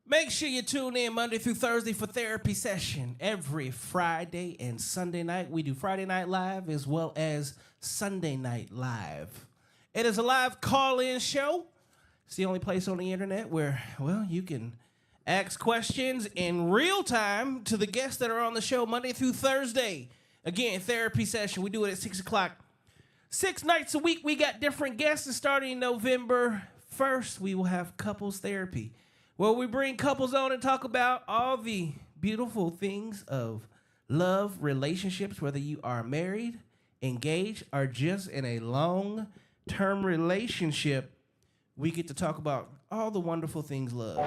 Make sure you tune in Monday through Thursday for therapy session. Every Friday and Sunday night. We do Friday Night Live as well as Sunday Night Live. It is a live call-in show. It's the only place on the internet where, well, you can ask questions in real time to the guests that are on the show Monday through Thursday. Again, therapy session. We do it at 6 o'clock. 6 nights a week, we got different guests. And starting November 1st, we will have couples therapy, where we bring couples on and talk about all the beautiful things of love, relationships, whether you are married, engaged, or just in a long-term relationship. We get to talk about all the wonderful things love.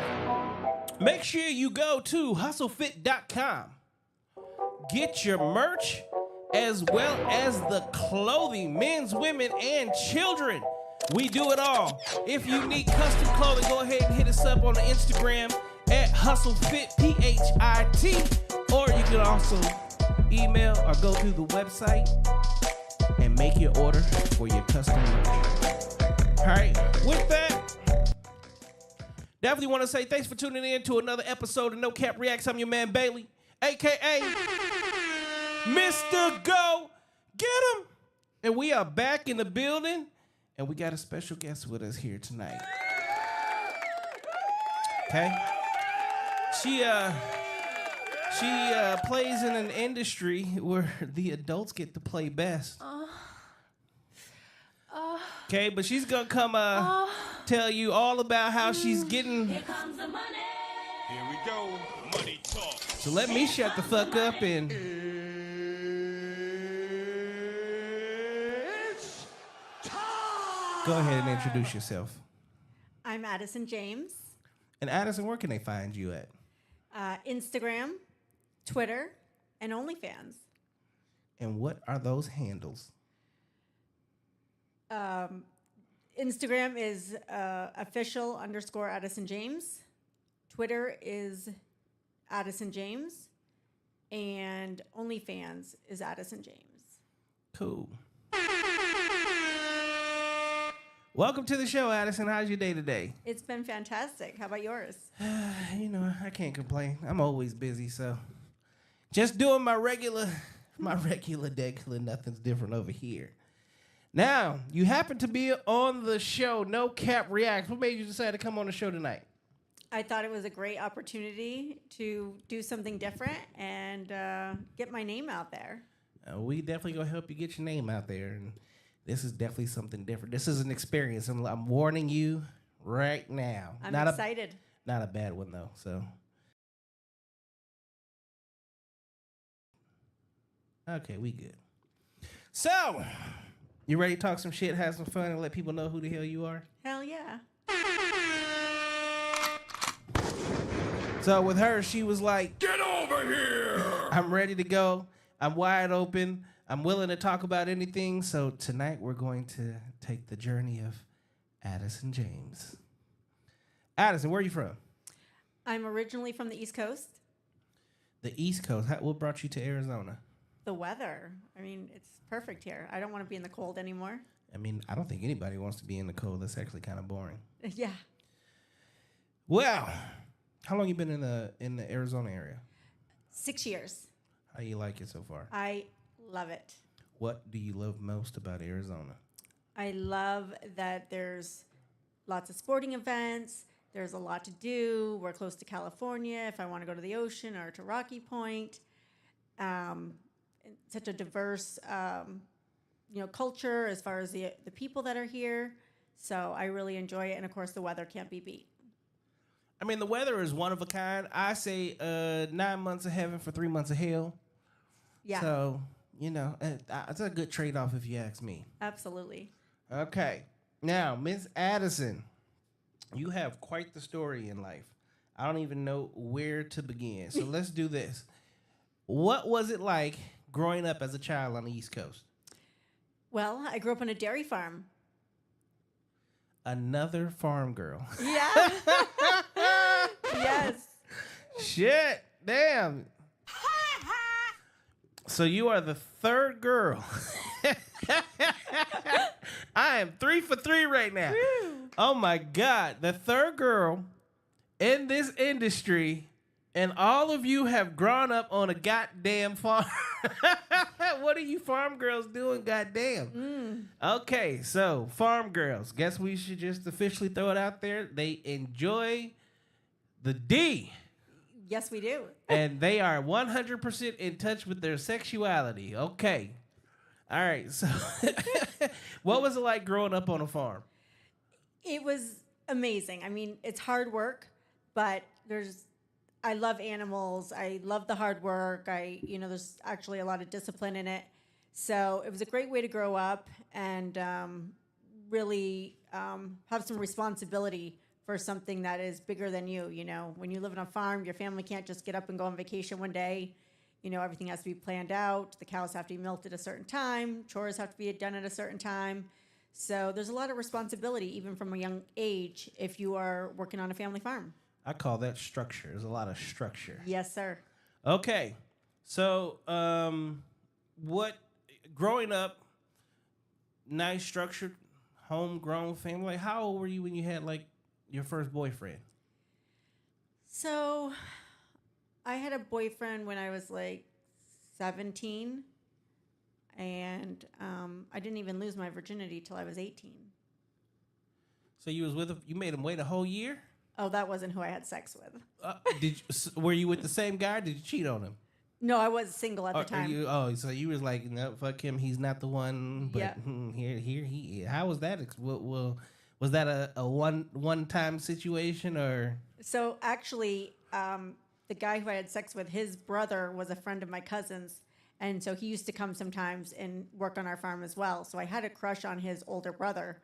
Make sure you go to hustlefit.com. Get your merch as well as the clothing, men's, women, and children. We do it all. If you need custom clothing, go ahead and hit us up on the Instagram at HustleFitPHIT, or you can also email or go to the website and make your order for your custom merch. All right, with that, definitely want to say thanks for tuning in to another episode of No Cap Reacts. I'm your man Bailey, a.k.a. Mr. Go Get 'Em. And we are back in the building. And we got a special guest with us here tonight. Okay? She plays in an industry where the adults get to play best. Okay, but she's gonna come tell you all about how she's getting. Here comes the money. Here we go. Money talk. So let me shut the fuck up and. Go ahead and introduce yourself. I'm Addyson James. And Addyson, where can they find you at? Instagram, Twitter, and OnlyFans. And what are those handles? Instagram is official_Addyson James. Twitter is Addyson James. And OnlyFans is Addyson James. Cool. Welcome to the show, Addyson. How's your day today? It's been fantastic. How about yours? You know, I can't complain. I'm always busy, so just doing my regular degular. Nothing's different over here. Now, you happen to be on the show, No Cap Reacts. What made you decide to come on the show tonight? I thought it was a great opportunity to do something different and get my name out there. We definitely gonna help you get your name out there, and this is definitely something different. This is an experience. I'm warning you right now. I'm excited. Not a bad one though. So okay, we good. So you ready to talk some shit, have some fun, and let people know who the hell you are? Hell yeah. So with her, she was like, Get over here! I'm ready to go. I'm wide open. I'm willing to talk about anything. So tonight we're going to take the journey of Addison James. Addison, where are you from? I'm originally from the East Coast. The East Coast. What brought you to Arizona? The weather. I mean, it's perfect here. I don't want to be in the cold anymore. I mean, I don't think anybody wants to be in the cold. That's actually kind of boring. Yeah. Well, how long you been in the Arizona area? 6 years. How you like it so far? I love it. What do you love most about Arizona? I love that there's lots of sporting events. There's a lot to do. We're close to California if I want to go to the ocean or to Rocky Point. Such a diverse, culture as far as the people that are here. So I really enjoy it. And, of course, the weather can't be beat. I mean, the weather is one of a kind. I say 9 months of heaven for 3 months of hell. Yeah, So, it's a good trade-off if you ask me. absolutely. Okay. Now, Miss Addison, you have quite the story in life. I don't even know where to begin. So let's do this. What was it like growing up as a child on the East Coast? Well, I grew up on a dairy farm. Another farm girl. Yeah. Yes. Shit. Damn. So you are the third girl. I am 3 for 3 right now. Woo. Oh my God. The third girl in this industry, and all of you have grown up on a goddamn farm. What are you farm girls doing, goddamn? Okay, so farm girls. Guess we should just officially throw it out there. They enjoy the D. Yes, we do. And they are 100% in touch with their sexuality. Okay. All right. So what was it like growing up on a farm? It was amazing. I mean, it's hard work, but I love animals. I love the hard work. There's actually a lot of discipline in it. So it was a great way to grow up and really have some responsibility for something that is bigger than you. When you live on a farm, your family can't just get up and go on vacation one day. Everything has to be planned out. The cows have to be milked at a certain time. Chores have to be done at a certain time. So there's a lot of responsibility, even from a young age, if you are working on a family farm. I call that structure. There's a lot of structure. Yes, sir. Okay. So growing up, nice structured, homegrown family. Like, how old were you when you had your first boyfriend? So I had a boyfriend when I was 17, and I didn't even lose my virginity till I was 18. So you was with him, you made him wait a whole year? Oh, that wasn't who I had sex with. Were you with the same guy? Or did you cheat on him? No, I was single at the time. So you was like, no, fuck him. He's not the one. But Yeah. here he is. How was that? Was that a one time situation or? So actually, the guy who I had sex with, his brother was a friend of my cousin's. And so he used to come sometimes and work on our farm as well. So I had a crush on his older brother.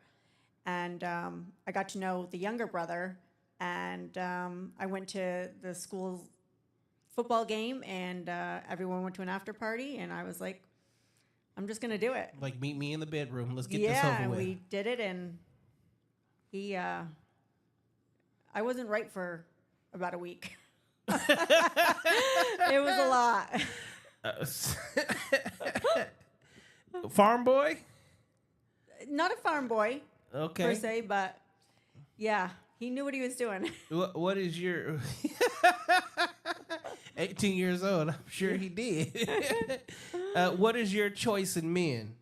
And I got to know the younger brother. And I went to the school football game, and everyone went to an after party. And I was like, I'm just going to do it. Like, meet me in the bedroom. Let's get this Yeah, over and with. we did it. And I wasn't right for about a week. It was a lot. Farm boy? Not a farm boy, Okay. per se, but yeah, he knew what he was doing. What is your 18 years old? I'm sure he did. What is your choice in men?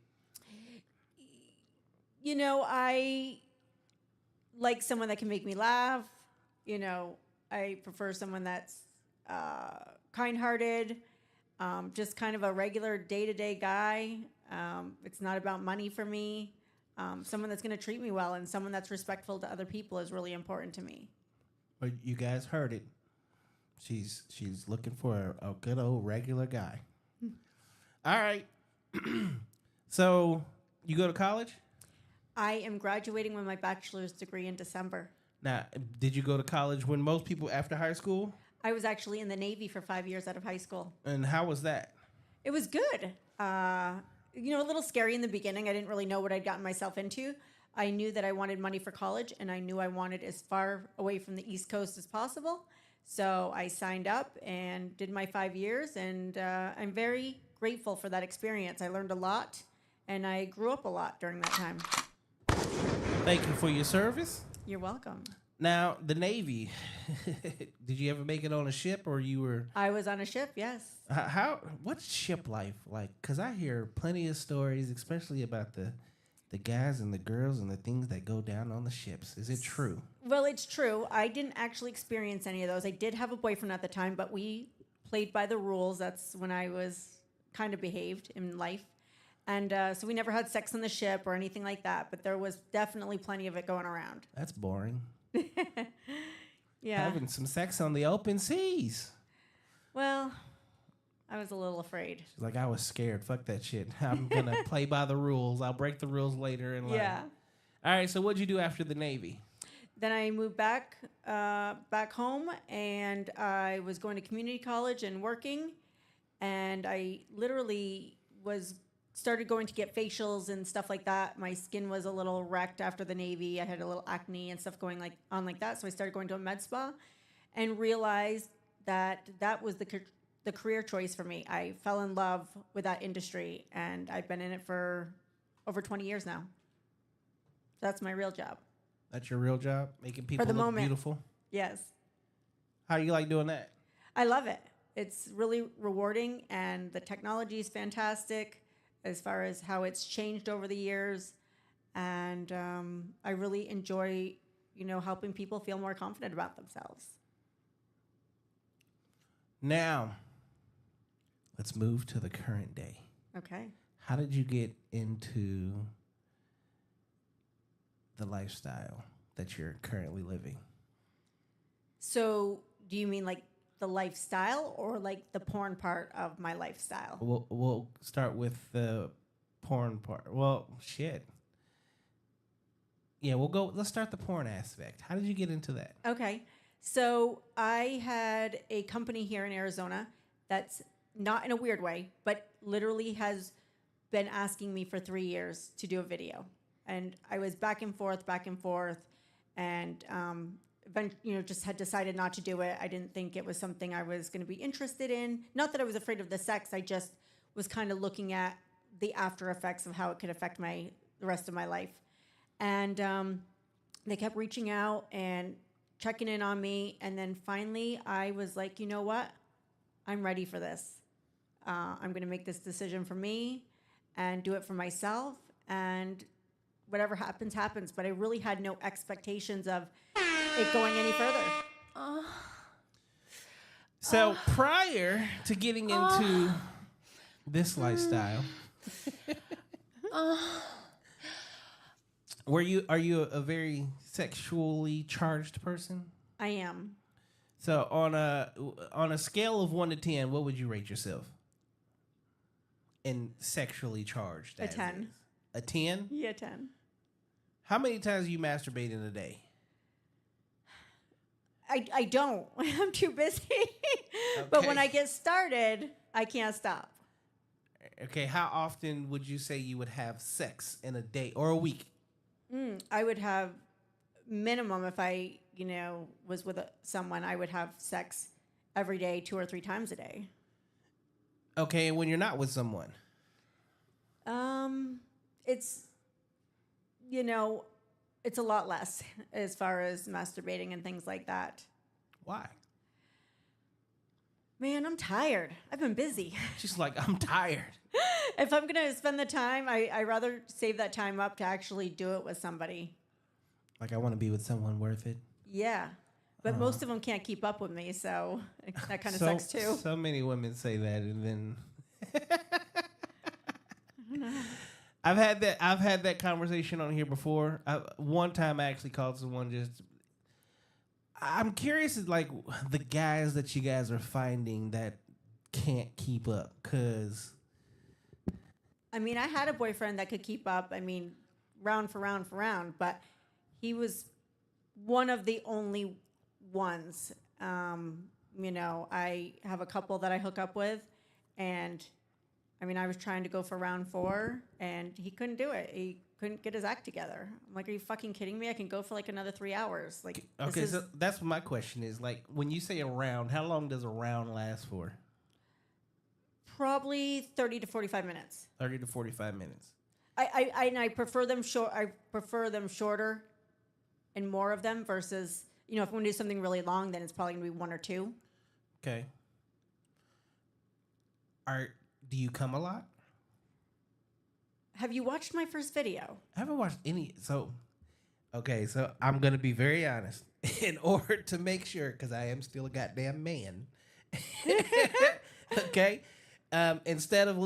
I like someone that can make me laugh. I prefer someone that's kind-hearted, just kind of a regular day-to-day guy. It's not about money for me. Someone that's going to treat me well and someone that's respectful to other people is really important to me. But you guys heard it. She's looking for a good old regular guy. All right. So you go to college? I am graduating with my bachelor's degree in December. Now, did you go to college when most people after high school? I was actually in the Navy for 5 years out of high school. And how was that? It was good. A little scary in the beginning. I didn't really know what I'd gotten myself into. I knew that I wanted money for college, and I knew I wanted as far away from the East Coast as possible. So I signed up and did my 5 years, and I'm very grateful for that experience. I learned a lot, and I grew up a lot during that time. Thank you for your service. You're welcome. Now, the Navy, did you ever make it on a ship or you were... I was on a ship, yes. What's ship life like? Because I hear plenty of stories, especially about the guys and the girls and the things that go down on the ships. Is it true? Well, it's true. I didn't actually experience any of those. I did have a boyfriend at the time, but we played by the rules. That's when I was kind of behaved in life. And so we never had sex on the ship or anything like that, but there was definitely plenty of it going around. That's boring. Yeah. Having some sex on the open seas. Well, I was a little afraid. She's like, I was scared. Fuck that shit. I'm going to play by the rules. I'll break the rules later in life. Yeah. All right, so what'd you do after the Navy? Then I moved back home, and I was going to community college and working, and I literally started going to get facials and stuff like that. My skin was a little wrecked after the Navy. I had a little acne and stuff going on like that. So I started going to a med spa and realized that was the career choice for me. I fell in love with that industry, and I've been in it for over 20 years now. That's my real job. That's your real job? Making people the look moment. beautiful? Yes. How do you like doing that? I love it. It's really rewarding, and the technology is fantastic as far as how it's changed over the years. And I really enjoy, helping people feel more confident about themselves. Now, let's move to the current day. Okay. How did you get into the lifestyle that you're currently living? So do you mean like the lifestyle or like the porn part of my lifestyle? We'll start with the porn part. Well, shit. Yeah, let's start the porn aspect. How did you get into that? Okay. So I had a company here in Arizona that's not in a weird way, but literally has been asking me for 3 years to do a video. And I was back and forth, and just had decided not to do it. I didn't think it was something I was going to be interested in. Not that I was afraid of the sex. I just was kind of looking at the after effects of how it could affect the rest of my life. And they kept reaching out and checking in on me. And then finally I was like, you know what? I'm ready for this. I'm going to make this decision for me and do it for myself. And whatever happens, happens. But I really had no expectations of it going any further. So prior to getting into this lifestyle, are you a very sexually charged person? I am. So on a scale of 1 to 10, what would you rate yourself? In sexually charged. A 10. A 10? Yeah, 10. How many times do you masturbate in a day? I don't. I'm too busy. But Okay. when I get started, I can't stop. Okay, how often would you say you would have sex in a day or a week? I would have minimum if I, was with someone, I would have sex every day, 2 or 3 times a day. Okay, and when you're not with someone? It's, it's a lot less as far as masturbating and things like that. Why? Man, I'm tired. I've been busy. She's like, I'm tired. If I'm going to spend the time, I rather save that time up to actually do it with somebody. Like, I want to be with someone worth it. Yeah. But most of them can't keep up with me, so that kind of sucks too. So many women say that, and then I've had that conversation on here before. One time I actually called someone I'm curious, like the guys that you guys are finding that can't keep up, because I mean, I had a boyfriend that could keep up. I mean, round for round for round, but he was one of the only ones. I have a couple that I hook up with, and I mean, I was trying to go for round 4, and he couldn't do it. He couldn't get his act together. I'm like, are you fucking kidding me? I can go for like another 3 hours. Like, okay, so that's what my question is. Like, when you say a round, how long does a round last for? Probably 30 to 45 minutes. 30 to 45 minutes. I prefer them short. I prefer them shorter, and more of them versus if I'm going to do something really long, then it's probably going to be 1 or 2. Okay. Do you come a lot? Have you watched my first video? I haven't watched any. So I'm going to be very honest. In order to make sure, because I am still a goddamn man. Okay. Instead of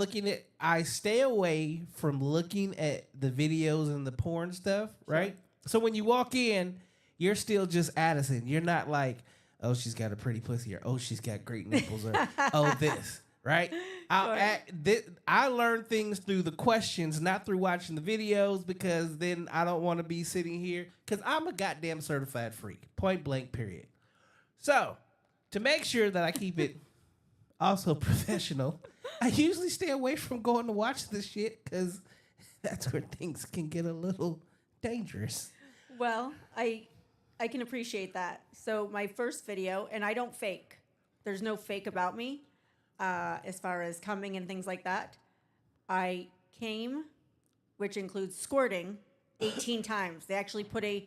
I stay away from looking at the videos and the porn stuff, right? Sure. So when you walk in, you're still just Addison. You're not like, oh, she's got a pretty pussy, or oh, she's got great nipples, or oh, this, right? I learn things through the questions, not through watching the videos, because then I don't want to be sitting here, because I'm a goddamn certified freak, point blank, period. So to make sure that I keep it also professional, I usually stay away from going to watch this shit, because that's where things can get a little dangerous. Well, I can appreciate that. So my first video, and I don't fake. There's no fake about me as far as coming and things like that. I came, which includes squirting, 18 times. They actually put a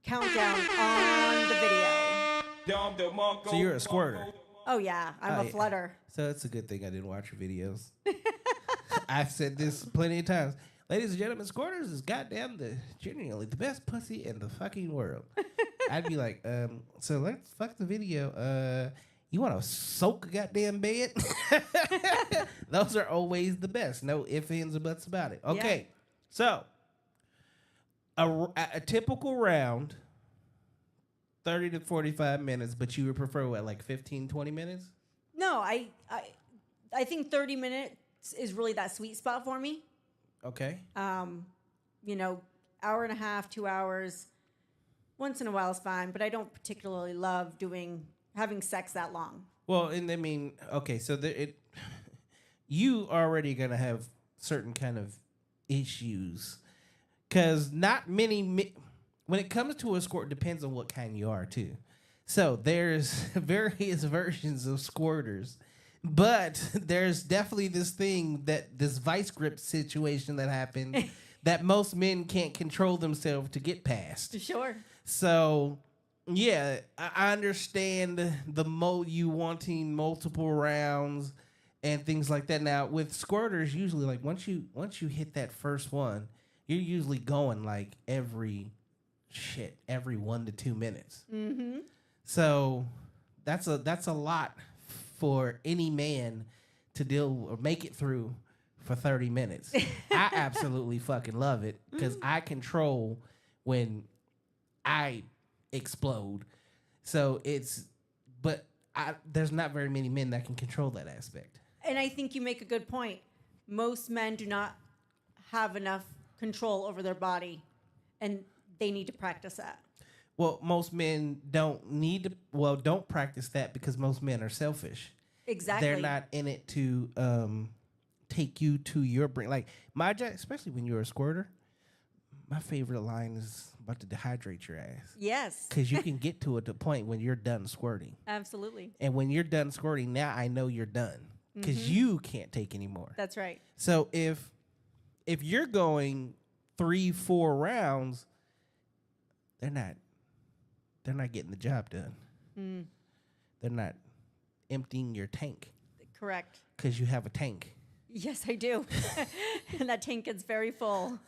countdown on the video. So you're a squirter. Oh, yeah. I'm a flutter. So it's a good thing I didn't watch your videos. I've said this plenty of times. Ladies and gentlemen, squirters is goddamn genuinely the best pussy in the fucking world. I'd be like, so let's fuck the video. You want to soak a goddamn bed? Those are always the best. No ifs, ands, or buts about it. Okay, so a typical round, 30 to 45 minutes, but you would prefer what, like 15, 20 minutes? No, I think 30 minutes is really that sweet spot for me. Okay. Hour and a half, 2 hours, once in a while is fine, but I don't particularly love having sex that long. Well, and I mean, okay, so you already gonna have certain kind of issues, because not many. When it comes to a squirt, depends on what kind you are too. So there's various versions of squirters. But there's definitely this vice grip situation that happened that most men can't control themselves to get past. Sure. So, yeah, I understand you wanting multiple rounds and things like that. Now, with squirters, usually, like once you hit that first one, you're usually going like every 1 to 2 minutes. Mm-hmm. So that's a lot for any man to deal or make it through for 30 minutes. I absolutely fucking love it, because I control when I explode. So there's not very many men that can control that aspect. And I think you make a good point. Most men do not have enough control over their body, and they need to practice that. Well, most men don't practice that, because most men are selfish. Exactly. They're not in it to take you to your brain. Like my job, especially when you're a squirter, my favorite line is about to dehydrate your ass. Yes. Because you can get to the point when you're done squirting. Absolutely. And when you're done squirting, now I know you're done, because you can't take anymore. That's right. So if you're going 3-4 rounds, they're not getting the job done. They're not emptying your tank. Correct. Because you have a tank. Yes, I do. And that tank is very full.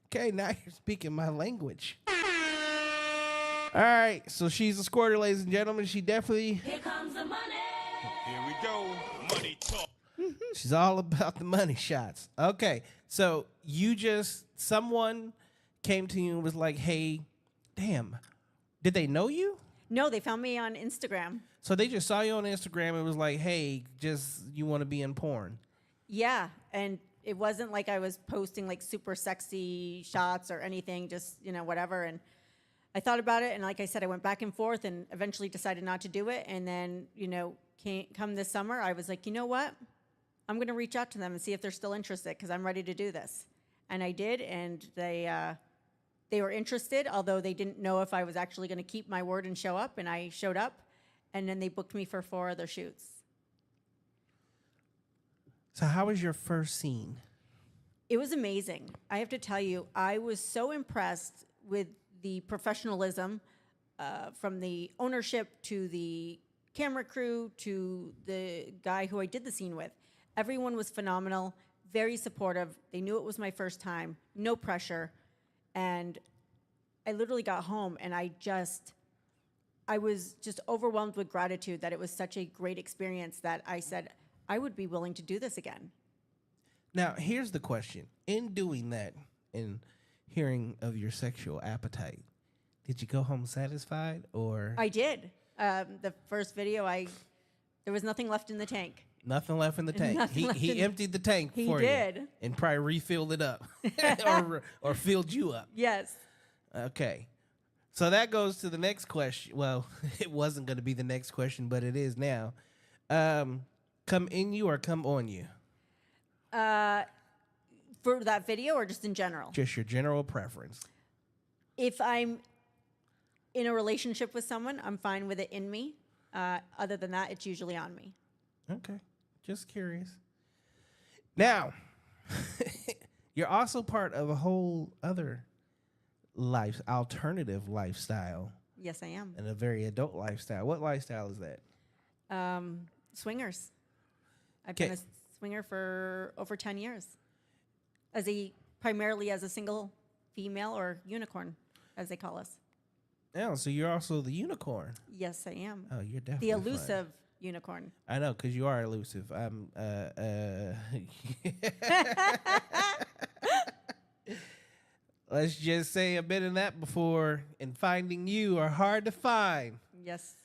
Okay, now you're speaking my language. All right, so she's a squirter, ladies and gentlemen. She definitely... Here comes the money. Here we go. Money talk. She's all about the money shots. Okay, so someone came to you and was like, hey, damn, did they know you? No, they found me on Instagram. So they just saw you on Instagram and was like, hey, just you want to be in porn. Yeah, and it wasn't like I was posting like super sexy shots or anything, just, whatever. And I thought about it, and like I said, I went back and forth and eventually decided not to do it. And then, come this summer, I was like, you know what? I'm going to reach out to them and see if they're still interested because I'm ready to do this. And I did, and they were interested, although they didn't know if I was actually going to keep my word and show up, and I showed up, and then they booked me for 4 other shoots. So how was your first scene? It was amazing. I have to tell you, I was so impressed with the professionalism from the ownership to the camera crew to the guy who I did the scene with. Everyone was phenomenal, very supportive. They knew it was my first time, no pressure. And I literally got home and I was just overwhelmed with gratitude that it was such a great experience that I said, I would be willing to do this again. Now, here's the question. In doing that and hearing of your sexual appetite, did you go home satisfied or? I did. The first video, there was nothing left in the tank. Nothing left in the tank. He emptied the tank for you. He did. And probably refilled it up or filled you up. Yes. Okay. So that goes to the next question. Well, it wasn't going to be the next question, but it is now. Come in you or come on you? For that video or just in general? Just your general preference. If I'm in a relationship with someone, I'm fine with it in me. Other than that, it's usually on me. Okay. Just curious. Now, you're also part of a whole other alternative lifestyle. Yes, I am. And a very adult lifestyle. What lifestyle is that? Swingers. I've 'Kay. been a swinger for over 10 years. Primarily as a single female or unicorn, as they call us. Oh, so you're also the unicorn. Yes, I am. Oh, you're definitely The elusive unicorn. I know, because you are elusive. Let's just say a bit of that before, and finding you are hard to find. Yes.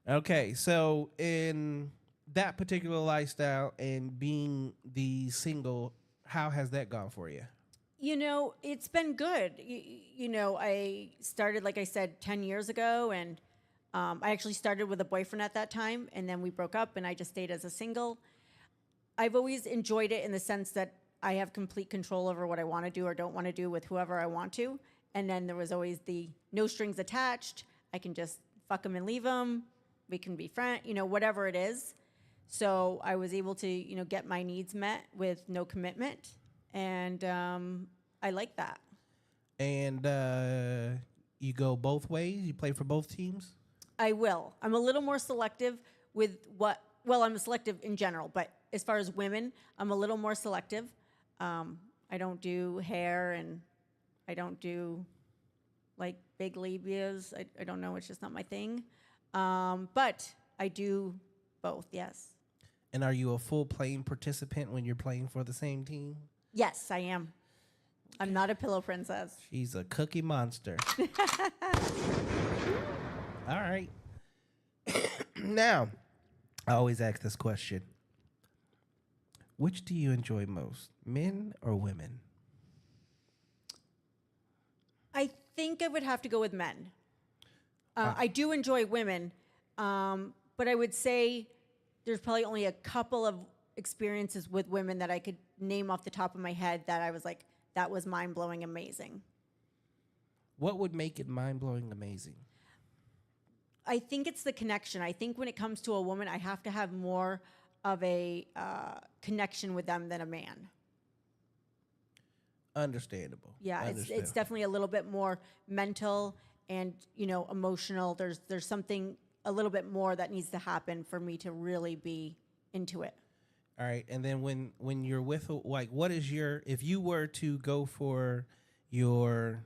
Okay, so in that particular lifestyle and being the single, how has that gone for you? It's been good. I started, like I said, 10 years ago, and I actually started with a boyfriend at that time, and then we broke up, and I just stayed as a single. I've always enjoyed it in the sense that I have complete control over what I want to do or don't want to do with whoever I want to. And then there was always the no strings attached. I can just fuck them and leave them. We can be friends, whatever it is. So I was able to, get my needs met with no commitment. And I like that. And you go both ways? You play for both teams? I will. I'm a little more selective with I'm selective in general, but as far as women, I'm a little more selective. I don't do hair and I don't do like big labias. I don't know. It's just not my thing. But I do both, yes. And are you a full playing participant when you're playing for the same team? Yes, I am. I'm not a pillow princess. She's a cookie monster. All right. Now, I always ask this question. Which do you enjoy most, men or women? I think I would have to go with men. I do enjoy women, but I would say there's probably only a couple of experiences with women that I could name off the top of my head that I was like, that was mind-blowing amazing. What would make it mind-blowing amazing? I think it's the connection. I think when it comes to a woman, I have to have more of a connection with them than a man. Understandable. Yeah, it's definitely a little bit more mental and emotional. There's something a little bit more that needs to happen for me to really be into it. All right, and then when you're with what is if you were to go for your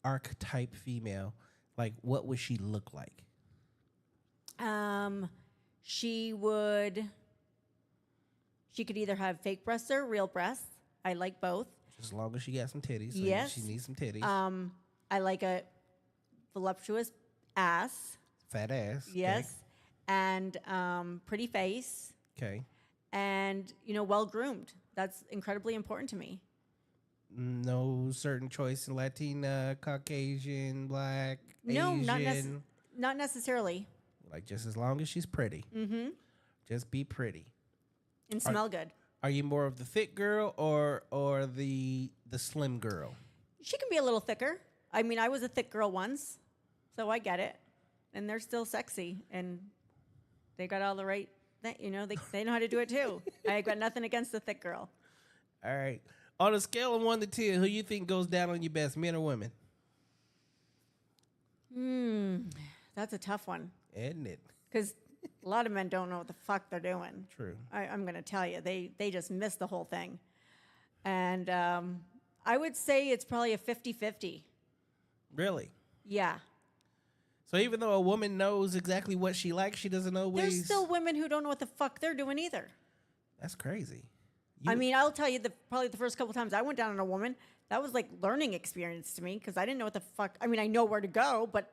archetype female, like what would she look like? She could either have fake breasts or real breasts. I like both. As long as she got some titties. So Yes. She needs some titties. I like a voluptuous ass. Fat ass. Yes. And pretty face. Okay. And, well groomed. That's incredibly important to me. No certain choice in Latina, Caucasian, Black, No, Asian. not necessarily. Like, just as long as she's pretty. Mm-hmm. Just be pretty. And smell good. Are you more of the thick girl or the slim girl? She can be a little thicker. I mean, I was a thick girl once, so I get it. And they're still sexy, and they got all the right, they know how to do it too. I got nothing against the thick girl. All right. On a scale of 1 to 10, who you think goes down on you best, men or women? That's a tough one. Isn't it? Because a lot of men don't know what the fuck they're doing. True. I'm going to tell you, they just miss the whole thing. And I would say it's probably a 50-50. Really? Yeah. So even though a woman knows exactly what she likes, she doesn't always... There's still women who don't know what the fuck they're doing either. That's crazy. I mean, I'll tell you, probably the first couple times I went down on a woman, that was like learning experience to me because I didn't know what the fuck... I mean, I know where to go, but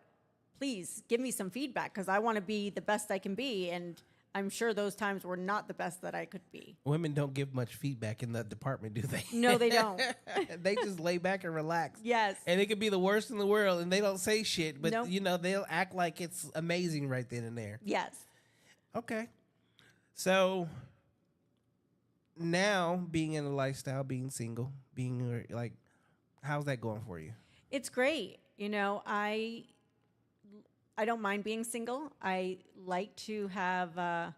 please give me some feedback because I want to be the best I can be, and I'm sure those times were not the best that I could be. Women don't give much feedback in that department, do they? No, they don't. They just lay back and relax. Yes. And it could be the worst in the world, and they don't say shit, but, Nope. they'll act like it's amazing right then and there. Yes. Okay. So now being in a lifestyle, being single, being like, how's that going for you? It's great. I don't mind being single. I like to have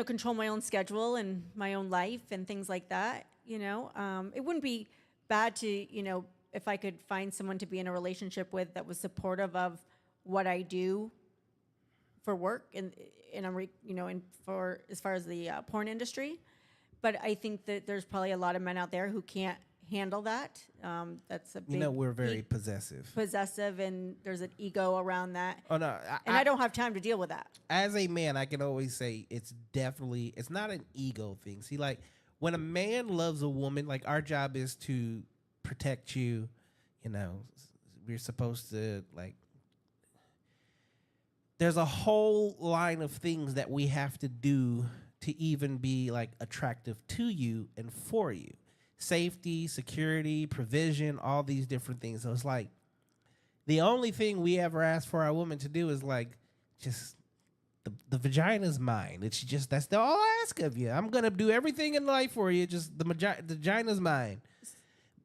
control my own schedule and my own life and things like that. It wouldn't be bad to, if I could find someone to be in a relationship with that was supportive of what I do for work and for as far as the porn industry. But I think that there's probably a lot of men out there who can't handle that. That's a big... we're very possessive. And there's an ego around that. Oh, no. I don't have time to deal with that. As a man, I can always say it's not an ego thing. See, like, when a man loves a woman, like, our job is to protect you. We're supposed to, like... There's a whole line of things that we have to do to even be, like, attractive to you and for you. Safety, security, provision, all these different things. So it's like the only thing we ever ask for our woman to do is like just the vagina's mine. It's just that's all I ask of you. I'm gonna do everything in life for you. Just the vagina's mine.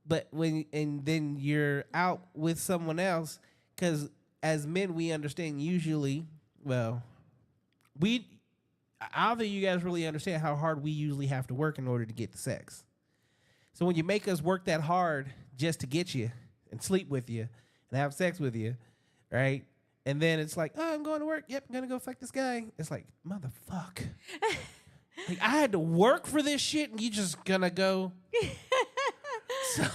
But then you're out with someone else, because as men we understand usually. Well, I don't think you guys really understand how hard we usually have to work in order to get the sex. So when you make us work that hard just to get you and sleep with you and have sex with you, right? And then it's like, oh, I'm going to work. Yep, I'm going to go fuck this guy. It's like, motherfuck. Like, I had to work for this shit and you just going to go. So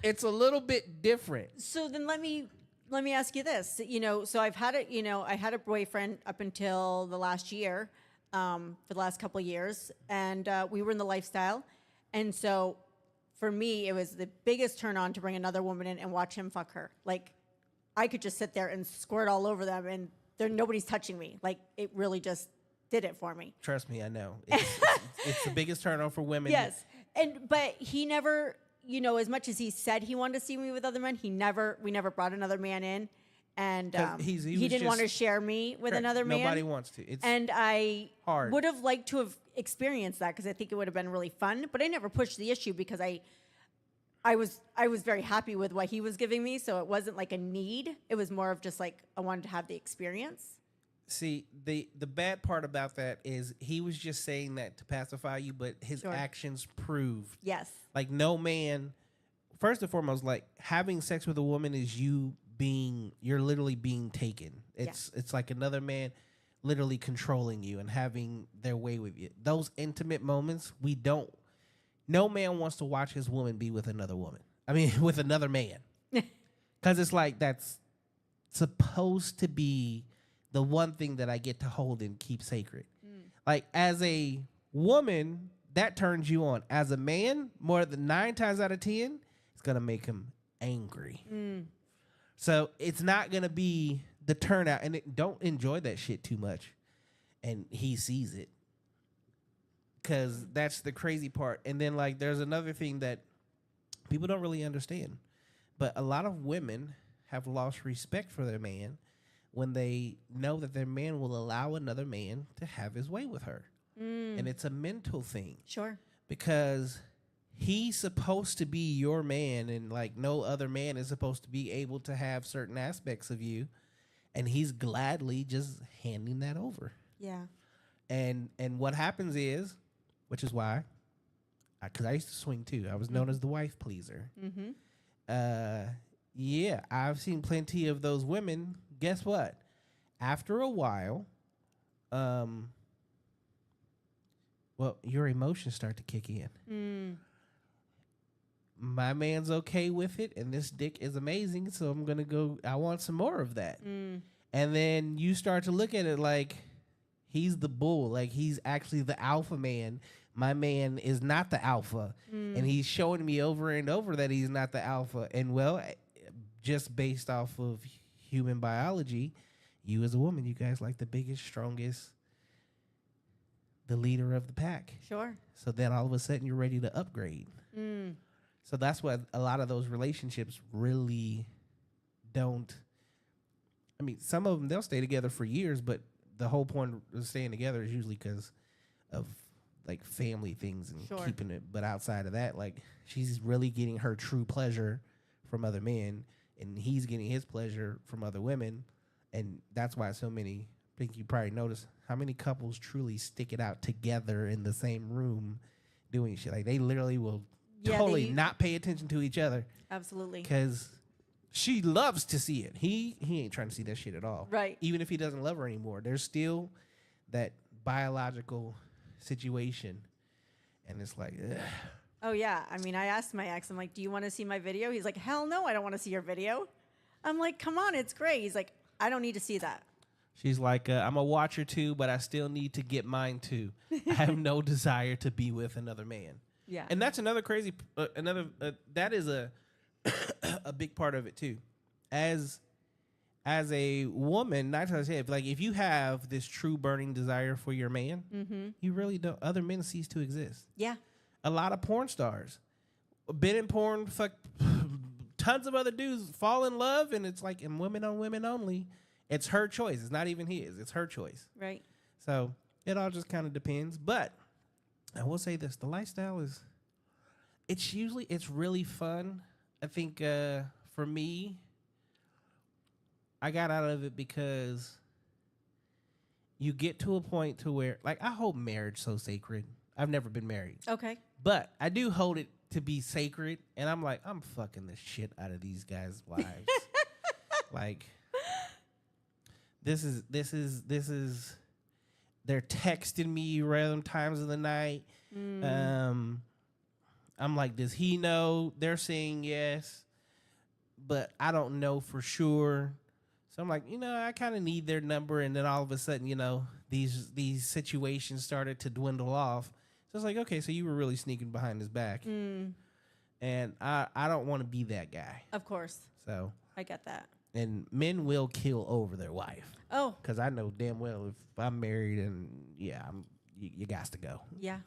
it's a little bit different. So then let me ask you this. So I've had I had a boyfriend up until the last year, for the last couple of years, and we were in the lifestyle. And so for me, it was the biggest turn on to bring another woman in and watch him fuck her. Like, I could just sit there and squirt all over them, and nobody's touching me. Like, it really just did it for me. Trust me, I know. It's the biggest turn on for women. Yes, but he never, as much as he said he wanted to see me with other men, we never brought another man in, and he didn't want to share me with another man. Nobody wants to. And I hard. Would have liked to have experienced that because I think it would have been really fun. But I never pushed the issue because I was very happy with what he was giving me, so it wasn't like a need. It was more of just like I wanted to have the experience. See, the bad part about that is he was just saying that to pacify you, but his actions proved. Yes. Like, no man, first and foremost, like, having sex with a woman is you're literally being taken. It's like another man literally controlling you and having their way with you. Those intimate moments, no man wants to watch his woman be with another woman. I mean, with another man. Because it's like that's supposed to be the one thing that I get to hold and keep sacred. Like, as a woman, that turns you on. As a man, more than 9 times out of 10, it's gonna make him angry. So it's not gonna be the turnout, and don't enjoy that shit too much. And he sees it, because that's the crazy part. And then like, there's another thing that people don't really understand, but a lot of women have lost respect for their man when they know that their man will allow another man to have his way with her. And it's a mental thing. Sure. Because he's supposed to be your man, and like no other man is supposed to be able to have certain aspects of you, and he's gladly just handing that over. Yeah. And what happens is, which is why, because I used to swing too. I was known as the wife pleaser. Yeah, I've seen plenty of those women. Guess what? After a while, well, your emotions start to kick in. My man's okay with it, and this dick is amazing, so I'm gonna go. I want some more of that. And then you start to look at it like he's the bull, like he's actually the alpha man. My man is not the alpha, and he's showing me over and over that he's not the alpha. And well, just based off of human biology, you as a woman, you guys like the biggest, strongest, the leader of the pack. Sure. So then all of a sudden you're ready to upgrade. So that's what a lot of those relationships really don't. I mean, some of them, they'll stay together for years, but the whole point of staying together is usually because of like family things and Sure. keeping it. But outside of that, like, she's really getting her true pleasure from other men, and he's getting his pleasure from other women. And that's why so many, I think you probably notice how many couples truly stick it out together in the same room doing shit. Like, they literally will totally not pay attention to each other. Absolutely. Because she loves to see it. He ain't trying to see that shit at all. Right. Even if he doesn't love her anymore, there's still that biological situation. And it's like, ugh. Oh, yeah. I mean, I asked my ex, I'm like, do you want to see my video? He's like, hell no, I don't want to see your video. I'm like, come on, it's great. He's like, I don't need to see that. She's like, I'm a watcher too, but I still need to get mine too. I have no desire to be with another man. Yeah. And that's another crazy, that is a a big part of it too. As a woman, 9 times out of 10, like, if you have this true burning desire for your man, you really don't. Other men cease to exist. Yeah. A lot of porn stars been in porn, fuck, tons of other dudes fall in love, and it's like, in women on women only. It's her choice. It's not even his. It's her choice. Right. So it all just kind of depends. But I will say this: the lifestyle is, it's really fun. I think for me, I got out of it because you get to a point to where, like, I hold marriage so sacred. I've never been married. Okay. But I do hold it to be sacred, and I'm like, I'm fucking the shit out of these guys' wives. Like, this is they're texting me random times of the night. I'm like, does he know? They're saying yes, but I don't know for sure. So I'm like, I kind of need their number. And then all of a sudden, these situations started to dwindle off. So it's like, okay, so you were really sneaking behind his back. And I don't want to be that guy. Of course. So I get that. And men will kill over their wife. Oh. Because I know damn well if I'm married and, yeah, you got to go. Yeah.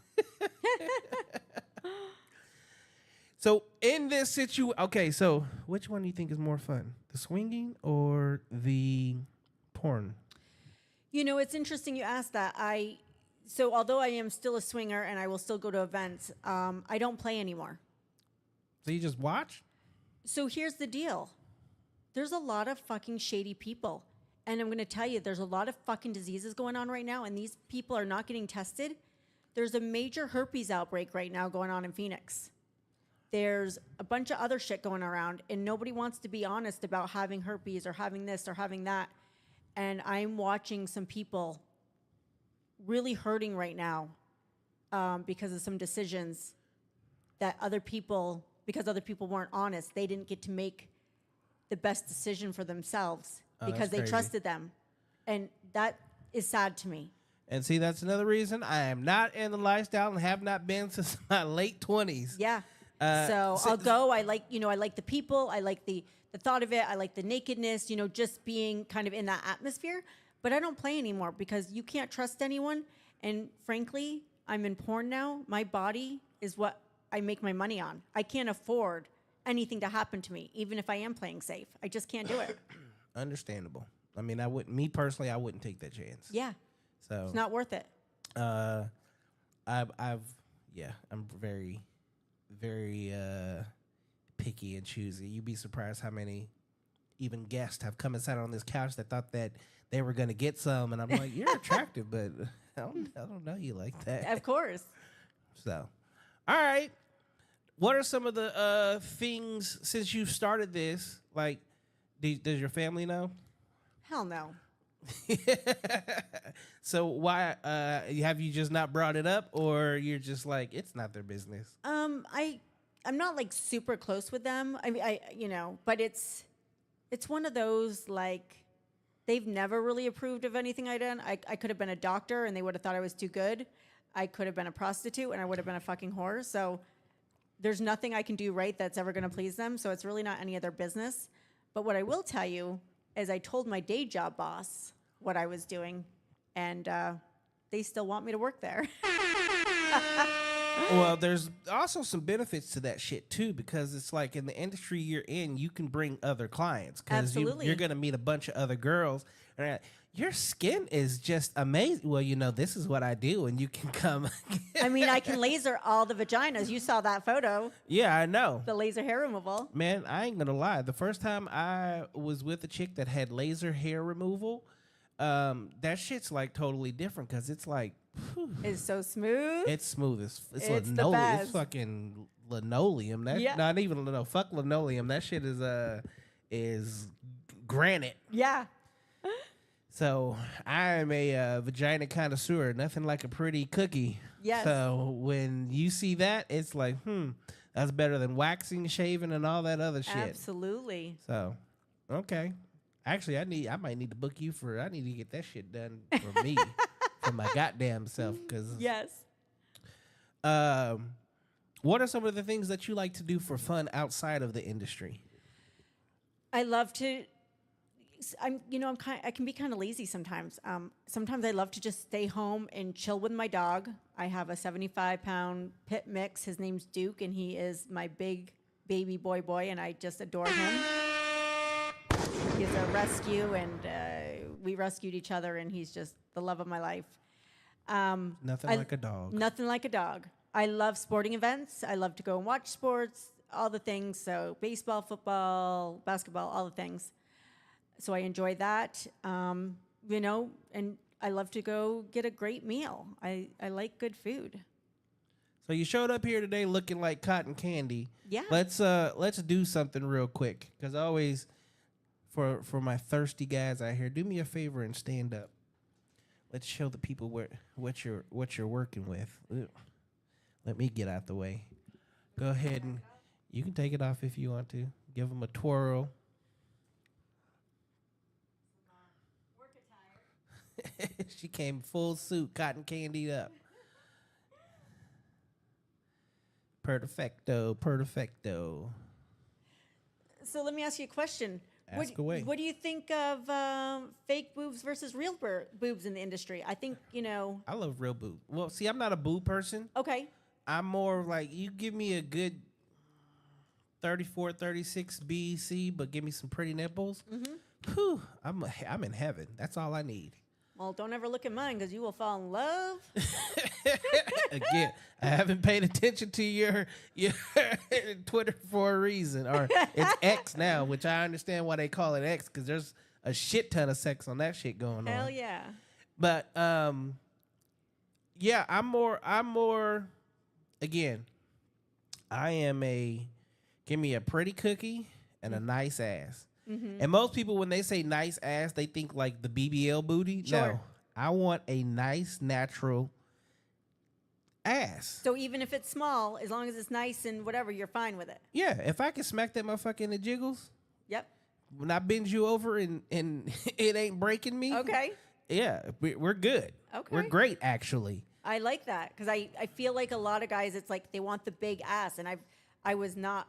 So in this situation, okay, so which one do you think is more fun? The swinging or the porn? It's interesting you asked that. So although I am still a swinger and I will still go to events, I don't play anymore. So you just watch? So here's the deal. There's a lot of fucking shady people. And I'm going to tell you, there's a lot of fucking diseases going on right now, and these people are not getting tested. There's a major herpes outbreak right now going on in Phoenix. There's a bunch of other shit going around, and nobody wants to be honest about having herpes or having this or having that. And I'm watching some people really hurting right now because of some decisions that because other people weren't honest, they didn't get to make the best decision for themselves because they crazy. trusted them. And that is sad to me. And see, that's another reason I am not in the lifestyle and have not been since my late 20s. Yeah. So I'll go. I like the people. I like the thought of it. I like the nakedness, just being kind of in that atmosphere. But I don't play anymore because you can't trust anyone. And frankly, I'm in porn now. My body is what I make my money on. I can't afford anything to happen to me, even if I am playing safe. I just can't do it. Understandable. I mean, I wouldn't take that chance. Yeah. So it's not worth it. I'm very, very picky and choosy. You'd be surprised how many even guests have come and sat on this couch that thought that they were going to get some, and I'm like, you're attractive, but I don't know you like that. Of course. So, all right. What are some of the things since you started this? Like, does your family know? Hell no. So why have you just not brought it up, or you're just like it's not their business? I'm not like super close with them. I mean, but it's one of those like they've never really approved of anything I done. I could have been a doctor and they would have thought I was too good. I could have been a prostitute and I would have been a fucking whore. So there's nothing I can do right that's ever going to please them. So it's really not any of their business. But what I will tell you is I told my day job boss what I was doing, and they still want me to work there. Well, there's also some benefits to that shit too, because it's like in the industry you're in, you can bring other clients because you're going to meet a bunch of other girls. And your skin is just amazing. Well, this is what I do, and you can come. I mean, I can laser all the vaginas. You saw that photo. Yeah, I know. The laser hair removal. Man, I ain't gonna lie. The first time I was with a chick that had laser hair removal, that shit's like totally different because it's like, whew, it's so smooth. it's smooth as it's the linoleum. best. It's fucking linoleum. That not even fuck linoleum. That shit is granite. Yeah. So I'm a vagina connoisseur. Nothing like a pretty cookie. Yes. So when you see that, it's like, that's better than waxing, shaving, and all that other shit. Absolutely. So, okay. Actually, I might need to book you I need to get that shit done for me, for my goddamn self. Cause yes. What are some of the things that you like to do for fun outside of the industry? I love to. I can be kind of lazy sometimes. Sometimes I love to just stay home and chill with my dog. I have a 75-pound pit mix. His name's Duke, and he is my big baby boy, and I just adore him. He's a rescue, and we rescued each other, and he's just the love of my life. Nothing like a dog. Nothing like a dog. I love sporting events. I love to go and watch sports, all the things. So baseball, football, basketball, all the things. So I enjoy that, and I love to go get a great meal. I like good food. So you showed up here today looking like cotton candy. Yeah. Let's do something real quick, because I always, for my thirsty guys out here, do me a favor and stand up. Let's show the people what you're working with. Ugh. Let me get out the way. Go ahead and you can take it off if you want to. Give them a twirl. She came full suit, cotton candied up. Perfecto. So let me ask you a question. Ask away. What do you think of fake boobs versus real boobs in the industry? I think, I love real boob. Well, see, I'm not a boob person. Okay. I'm more like, you give me a good 34, 36 BC, but give me some pretty nipples. Mm-hmm. Whew, I'm in heaven. That's all I need. Well, don't ever look at mine because you will fall in love. Again, I haven't paid attention to your Twitter for a reason. Or it's X now, which I understand why they call it X, because there's a shit ton of sex on that shit going on. Hell yeah. But yeah, I'm more again, I am give me a pretty cookie and a nice ass. Mm-hmm. And most people, when they say nice ass, they think like the BBL booty. Sure. No, I want a nice, natural ass. So even if it's small, as long as it's nice and whatever, you're fine with it. Yeah, if I can smack that motherfucker in the jiggles. Yep. When I bend you over and it ain't breaking me. Okay. Yeah, we're good. Okay. We're great, actually. I like that because I feel like a lot of guys, it's like they want the big ass, and I was not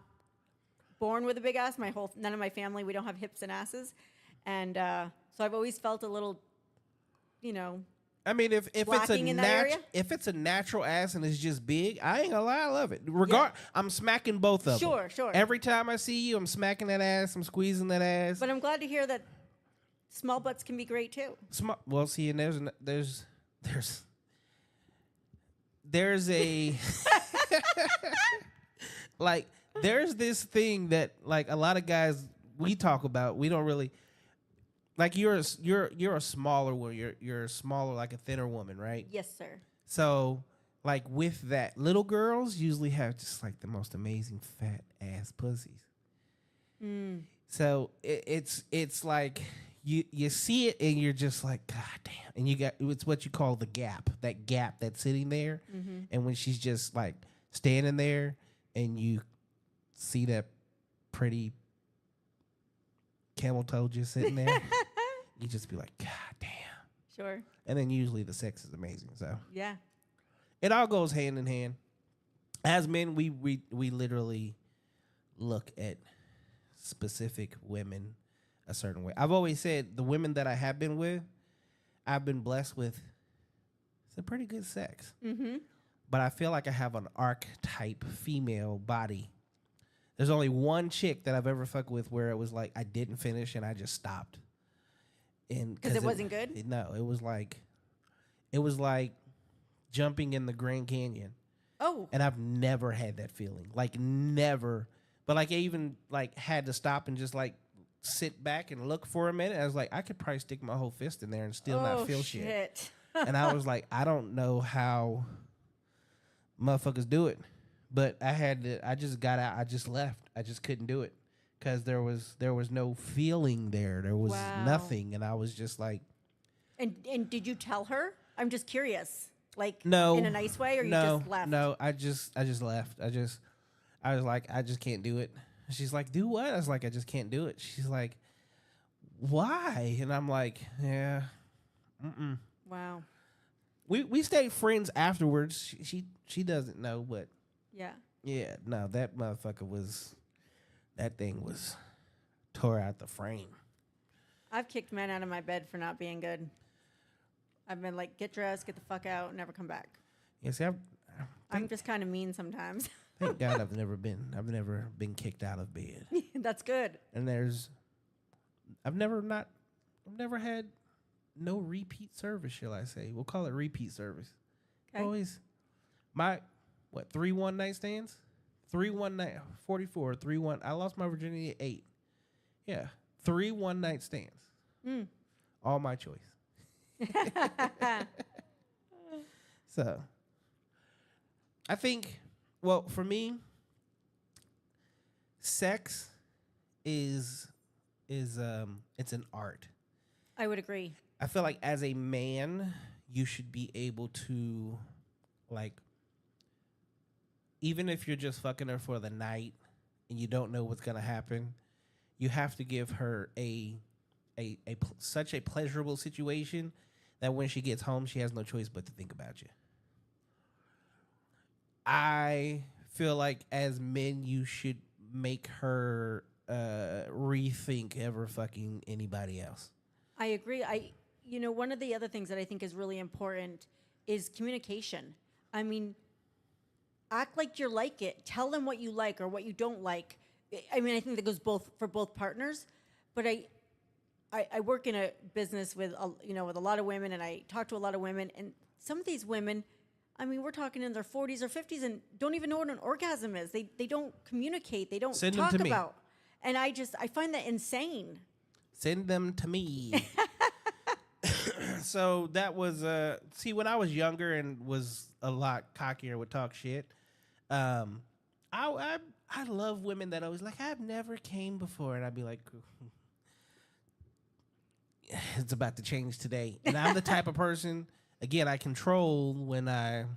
born with a big ass. None of my family, we don't have hips and asses, and so I've always felt a little, you know. I mean, if it's if it's a natural ass and it's just big, I ain't gonna lie, I love it. I'm smacking both of them. Sure. Every time I see you, I'm smacking that ass, I'm squeezing that ass. But I'm glad to hear that small butts can be great too. Well, see, and there's a like there's this thing that like a lot of guys we talk about. We don't really like you're a smaller woman. You're smaller, like a thinner woman, right? Yes, sir. So like with that, little girls usually have just like the most amazing fat ass pussies. So it's like you see it and you're just like, God damn. And it's what you call the gap, that gap that's sitting there. Mm-hmm. And when she's just like standing there and you see that pretty camel toe just sitting there, you just be like, God damn. Sure. And then usually the sex is amazing. So yeah, it all goes hand in hand. As men, we literally look at specific women a certain way. I've always said the women that I have been with, I've been blessed with some pretty good sex. Mm-hmm. But I feel like I have an archetype female body. There's only one chick that I've ever fucked with where it was like I didn't finish and I just stopped. Because it wasn't good? No, it was like jumping in the Grand Canyon. Oh. And I've never had that feeling. Like never. But like I even like had to stop and just like sit back and look for a minute. I was like, I could probably stick my whole fist in there and still not feel shit. And I was like, I don't know how motherfuckers do it. But I just got out. I just left. I just couldn't do it. Because there was no feeling there. There was nothing. And I was just like. And did you tell her? I'm just curious. Like, no, in a nice way, or you just left? No, I just left. I was like, I just can't do it. She's like, do what? I was like, I just can't do it. She's like, why? And I'm like, yeah. Wow. We stayed friends afterwards. She doesn't know, but yeah, no, that thing was tore out the frame. I've kicked men out of my bed for not being good. I've been like, get dressed, get the fuck out, never come back. Yeah, see, I'm just kind of mean sometimes. Thank God I've never been kicked out of bed. That's good. And I've never had no repeat service, shall I say. We'll call it repeat service. Okay. Always 3 one-night stands? 3 one-night, 44, 3 1. I lost my virginity at 8. Yeah, 3 one-night stands. All my choice. So, I think, well, for me, sex is it's an art. I would agree. I feel like as a man, you should be able to, like, even if you're just fucking her for the night and you don't know what's gonna happen, you have to give her such a pleasurable situation that when she gets home, she has no choice but to think about you. I feel like as men, you should make her rethink ever fucking anybody else. I agree. One of the other things that I think is really important is communication. I mean, act like you're like it. Tell them what you like or what you don't like. I mean, I think that goes for both partners. But I work in a business with a lot of women, and I talk to a lot of women, and some of these women, I mean, we're talking in their 40s or 50s and don't even know what an orgasm is. They don't communicate. They don't Send talk them to about. Me. And I find that insane. Send them to me. So that was when I was younger and was a lot cockier, would talk shit. I love women that always like, I've never came before, and I'd be like, it's about to change today. And I'm the type of person, again, I control when I'm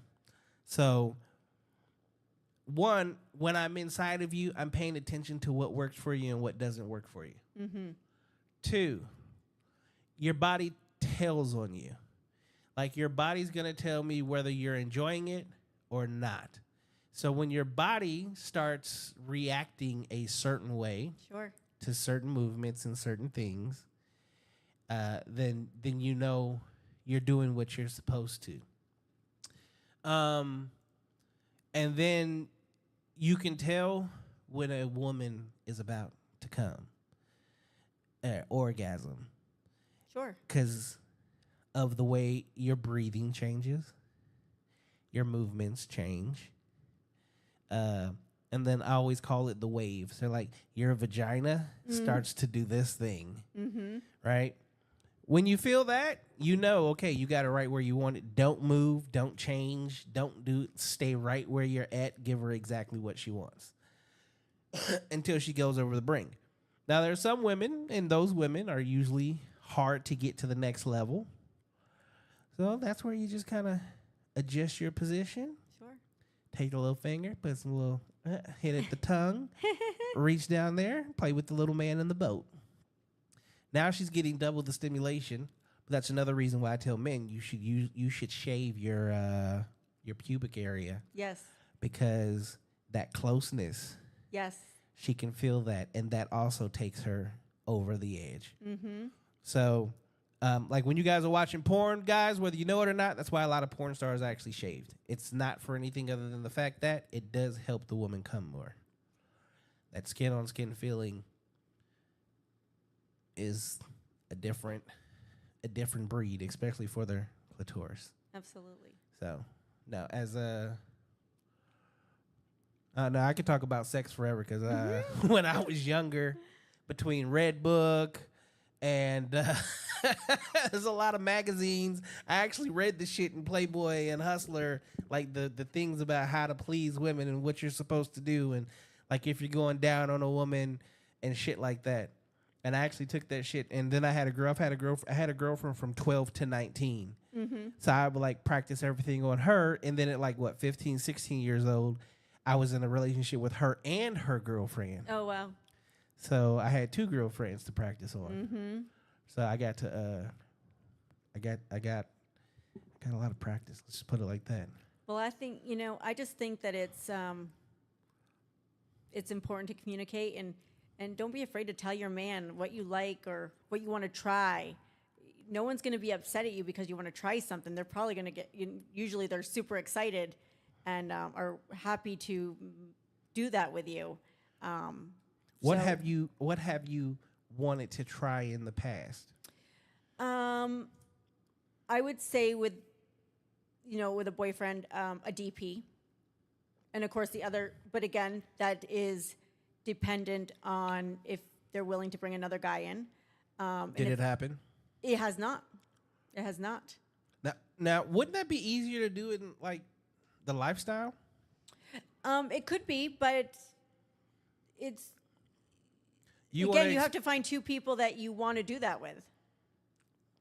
inside of you, I'm paying attention to what works for you and what doesn't work for you. Mm-hmm. 2, your body tells on you. Like your body's going to tell me whether you're enjoying it or not. So when your body starts reacting a certain way Sure. to certain movements and certain things, then you know you're doing what you're supposed to. And then you can tell when a woman is about to come, orgasm, Sure. because of the way your breathing changes, your movements change. And then I always call it the waves. They're like your vagina starts to do this thing, right? When you feel that, you know, okay, you got it right where you want it. Don't move, don't change, stay right where you're at. Give her exactly what she wants until she goes over the brink. Now, there are some women, and those women are usually hard to get to the next level. So that's where you just kind of adjust your position. Sure. Take a little finger, put some little hit at the tongue, reach down there, play with the little man in the boat. Now she's getting double the stimulation. But that's another reason why I tell men you should shave your pubic area. Yes. Because that closeness, Yes. she can feel that, and that also takes her over the edge. So, like when you guys are watching porn, guys, whether you know it or not, that's why a lot of porn stars are actually shaved. It's not for anything other than the fact that it does help the woman come more. That skin-on-skin feeling is a different breed, especially for their clitoris. Absolutely. So, no, no, I could talk about sex forever because when I was younger, between Red Book and there's a lot of magazines, I actually read the shit in Playboy and Hustler, like the things about how to please women and what you're supposed to do, and like if you're going down on a woman and shit like that. And I actually took that shit, and then I had a girlfriend from 12 to 19. So I would like practice everything on her, and then at like 15, 16 years old, I was in a relationship with her and her girlfriend. Oh, wow. So I had two girlfriends to practice on. So I got to I got a lot of practice. Let's just put it like that. Well, I think, I just think that it's important to communicate and don't be afraid to tell your man what you like or what you want to try. No one's going to be upset at you because you want to try something. They're probably going to usually they're super excited and are happy to do that with you. What have you wanted to try in the past? I would say with a boyfriend, a DP. And of course but again, that is dependent on if they're willing to bring another guy in. Did it happen? It has not. It has not. Now, wouldn't that be easier to do in like the lifestyle? It could be, but it's you have to find two people that you want to do that with.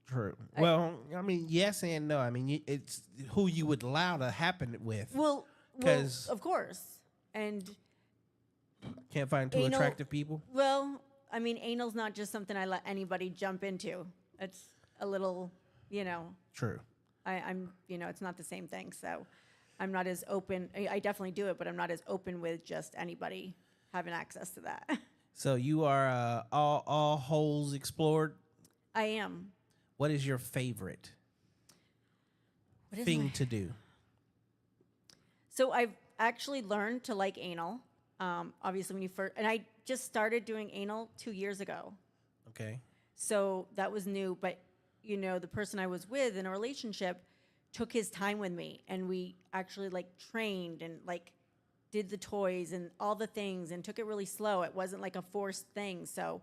True. Well, I mean, yes and no. I mean, it's who you would allow to happen it with. Well, of course, and can't find two attractive people. Well, I mean, anal's not just something I let anybody jump into. It's a little, True. I'm, it's not the same thing. So I'm not as open. I definitely do it, but I'm not as open with just anybody having access to that. So you are all holes explored? I am. What is your favorite thing to do? So I've actually learned to like anal. Obviously, and I just started doing anal 2 years ago. Okay. So that was new, but the person I was with in a relationship took his time with me, and we actually trained and did the toys and all the things and took it really slow. It wasn't like a forced thing. So,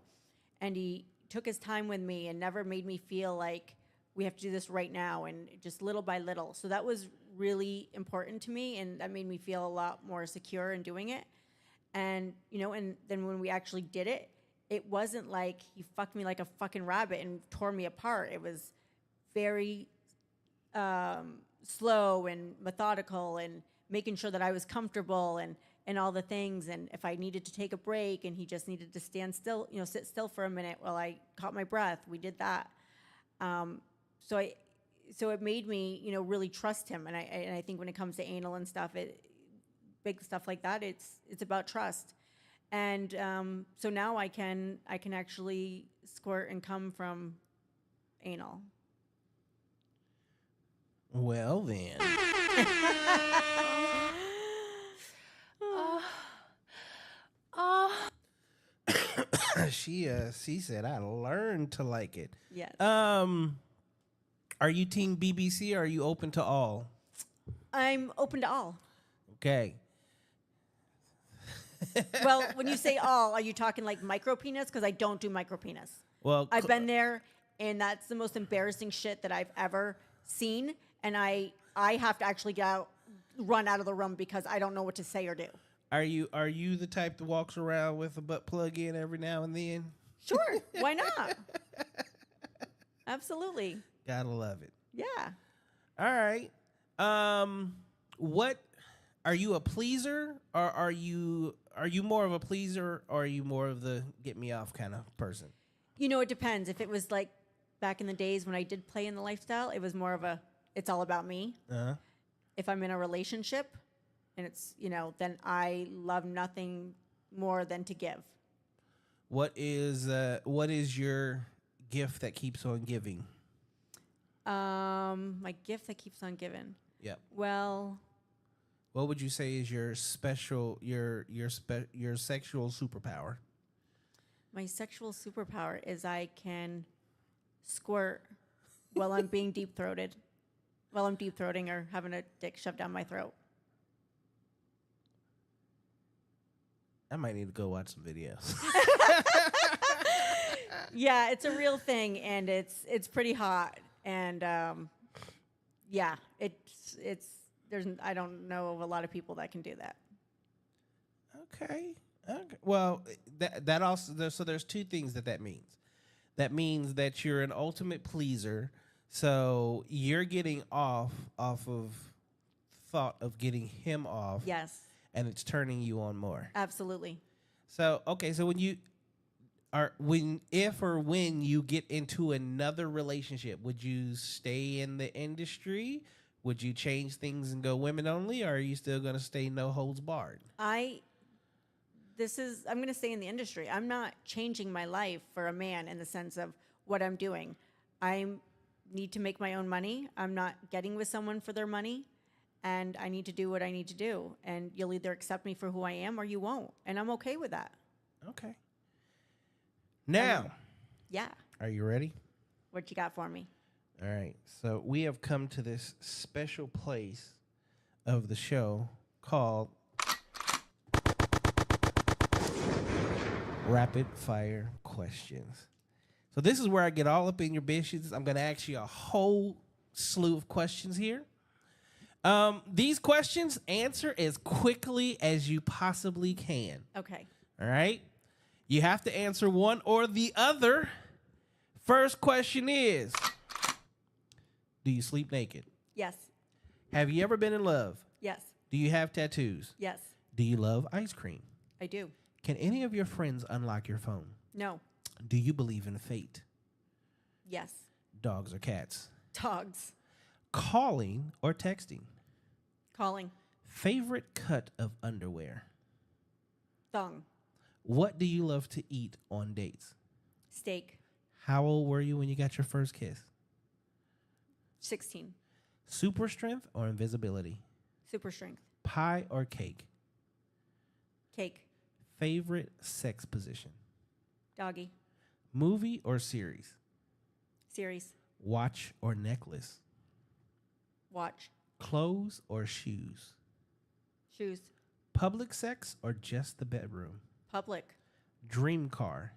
and he took his time with me and never made me feel like we have to do this right now, and just little by little. So that was really important to me, and that made me feel a lot more secure in doing it. And, and then when we actually did it, it wasn't like he fucked me like a fucking rabbit and tore me apart. It was very slow and methodical and making sure that I was comfortable and all the things. And if I needed to take a break and he just needed to stand still, sit still for a minute while I caught my breath, we did that. So so it made me, really trust him. And I think when it comes to anal and stuff, big stuff like that, it's about trust. And so now I can actually squirt and come from anal. Well then. She said I learned to like it. Yes. Are you team BBC or are you open to all? I'm open to all. Okay. Well, when you say all, are you talking like micro penis? Because I don't do micro penis. Well, I've been there, and that's the most embarrassing shit that I've ever seen. And I have to actually run out of the room because I don't know what to say or do. Are you the type that walks around with a butt plug in every now and then? Sure, why not? Absolutely. Gotta love it. Yeah. All right. What are you a pleaser or are you more of a pleaser or are you more of the get me off kind of person? It depends. If it was like back in the days when I did play in the lifestyle, it was more of it's all about me. Uh-huh. If I'm in a relationship and it's, then I love nothing more than to give. What is your gift that keeps on giving? My gift that keeps on giving. Yep. Well, what would you say is your special your sexual superpower? my sexual superpower is I can squirt while I'm being deep-throated. While I'm deep-throating or having a dick shoved down my throat. I might need to go watch some videos. Yeah, it's a real thing, and it's pretty hot. And yeah, I don't know of a lot of people that can do that. Okay. Well, that also so there's two things that means. That means that you're an ultimate pleaser. So you're getting off of thought of getting him off. Yes. And it's turning you on more. Absolutely. So okay, so when you get into another relationship, would you stay in the industry? Would you change things and go women only, or are you still going to stay no holds barred? I'm going to stay in the industry. I'm not changing my life for a man in the sense of what I'm doing. I need to make my own money. I'm not getting with someone for their money, and I need to do what I need to do. And you'll either accept me for who I am or you won't, and I'm okay with that. Okay. Now, yeah. Are you ready? What you got for me? All right. So we have come to this special place of the show called Rapid Fire Questions. So this is where I get all up in your business. I'm going to ask you a whole slew of questions here. These questions, answer as quickly as you possibly can. Okay. All right? You have to answer one or the other. First question is, do you sleep naked? Yes. Have you ever been in love? Yes. Do you have tattoos? Yes. Do you love ice cream? I do. Can any of your friends unlock your phone? No. Do you believe in fate? Yes. Dogs or cats? Dogs. Calling or texting? Calling. Favorite cut of underwear? Thong. What do you love to eat on dates? Steak. How old were you when you got your first kiss? 16. Super strength or invisibility? Super strength. Pie or cake? Cake. Favorite sex position? Doggy. Movie or series? Series. Watch or necklace? Watch. Clothes or shoes? Shoes. Public sex or just the bedroom? Public. Dream car?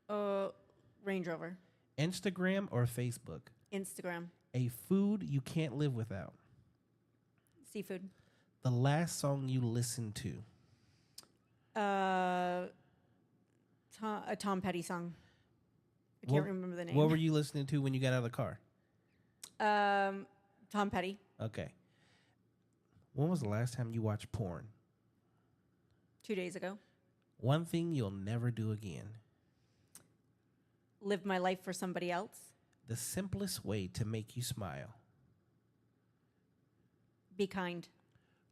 Range Rover. Instagram or Facebook? Instagram. A food you can't live without? Seafood. The last song you listened to? A Tom Petty song. I can't remember the name. What were you listening to when you got out of the car? Tom Petty. Okay. When was the last time you watched porn? 2 days ago. One thing you'll never do again? Live my life for somebody else. The simplest way to make you smile. Be kind.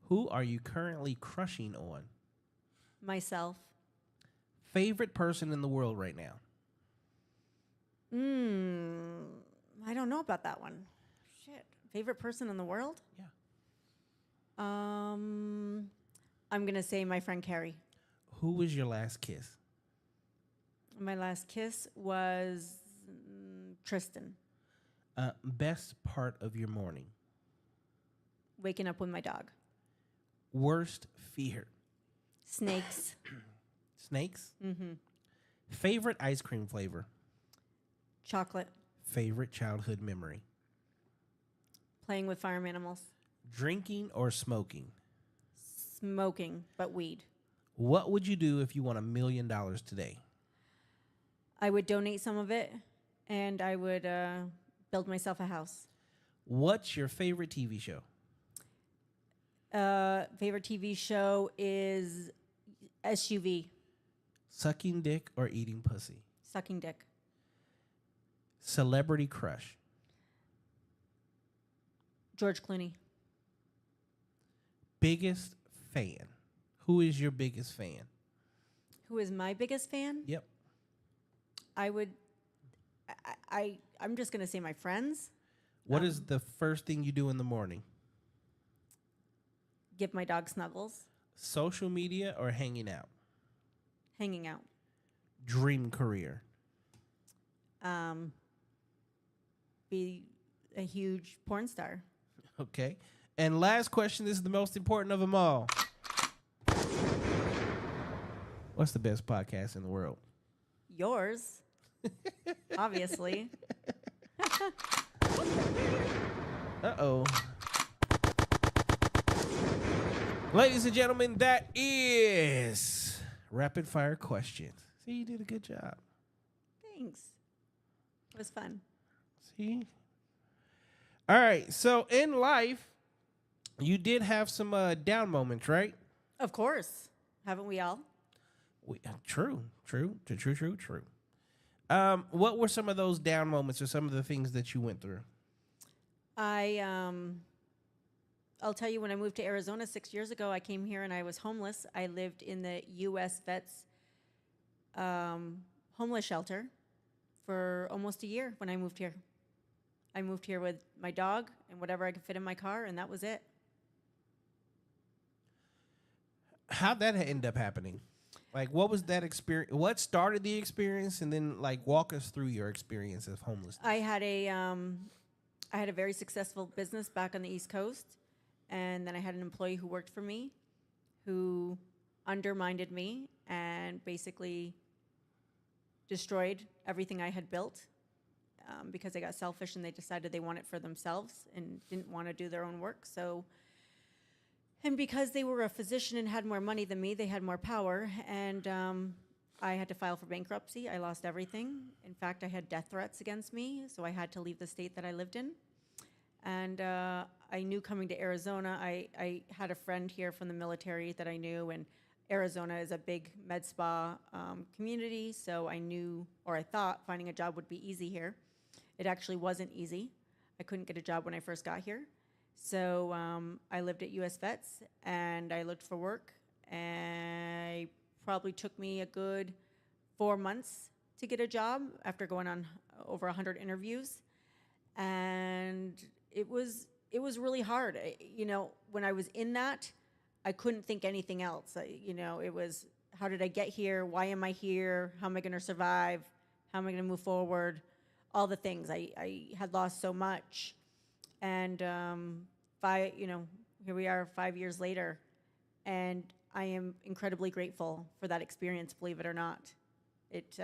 Who are you currently crushing on? Myself. Favorite person in the world right now? I don't know about that one. Shit. Favorite person in the world? Yeah. I'm gonna say my friend Carrie. Who was your last kiss? My last kiss was Tristan. Best part of your morning? Waking up with my dog. Worst fear? Snakes. Snakes? Mm-hmm. Favorite ice cream flavor? Chocolate. Favorite childhood memory? Playing with farm animals. Drinking or smoking? Smoking, but weed. What would you do if you won $1 million today? I would donate some of it, and I would build myself a house. What's your favorite TV show? Favorite TV show is SUV. Sucking dick or eating pussy? Sucking dick. Celebrity crush? George Clooney. Biggest fan? Who is your biggest fan? Who is my biggest fan? Yep. I'm just going to say my friends. What is the first thing you do in the morning? Give my dog snuggles. Social media or hanging out? Hanging out. Dream career? Be a huge porn star. Okay. And last question, this is the most important of them all. What's the best podcast in the world? Yours. Obviously. Uh-oh. Ladies and gentlemen, that is rapid fire questions. See, you did a good job. Thanks. It was fun. See? All right. So in life, you did have some down moments, right? Of course. Haven't we all? True. What were some of those down moments or some of the things that you went through? I'll tell you, when I moved to Arizona 6 years ago, I came here and I was homeless. I lived in the U.S. Vets homeless shelter for almost a year when I moved here. I moved here with my dog and whatever I could fit in my car, and that was it. How'd that end up happening? Like, what was that experience? What started the experience, and then like walk us through your experience of homelessness. I had a very successful business back on the East Coast, and then I had an employee who worked for me, who undermined me and basically destroyed everything I had built because they got selfish and they decided they want it for themselves and didn't want to do their own work. So. And because they were a physician and had more money than me, they had more power, and I had to file for bankruptcy. I lost everything. In fact, I had death threats against me, so I had to leave the state that I lived in. And I knew coming to Arizona, I had a friend here from the military that I knew, and Arizona is a big med spa community, so I knew, or I thought, finding a job would be easy here. It actually wasn't easy. I couldn't get a job when I first got here. So I lived at U.S. Vets, and I looked for work, and it probably took me a good 4 months to get a job after going on over 100 interviews. And it was really hard. When I was in that, I couldn't think anything else. It was, how did I get here? Why am I here? How am I going to survive? How am I going to move forward? All the things. I had lost so much. And here we are 5 years later, and I am incredibly grateful for that experience, believe it or not. It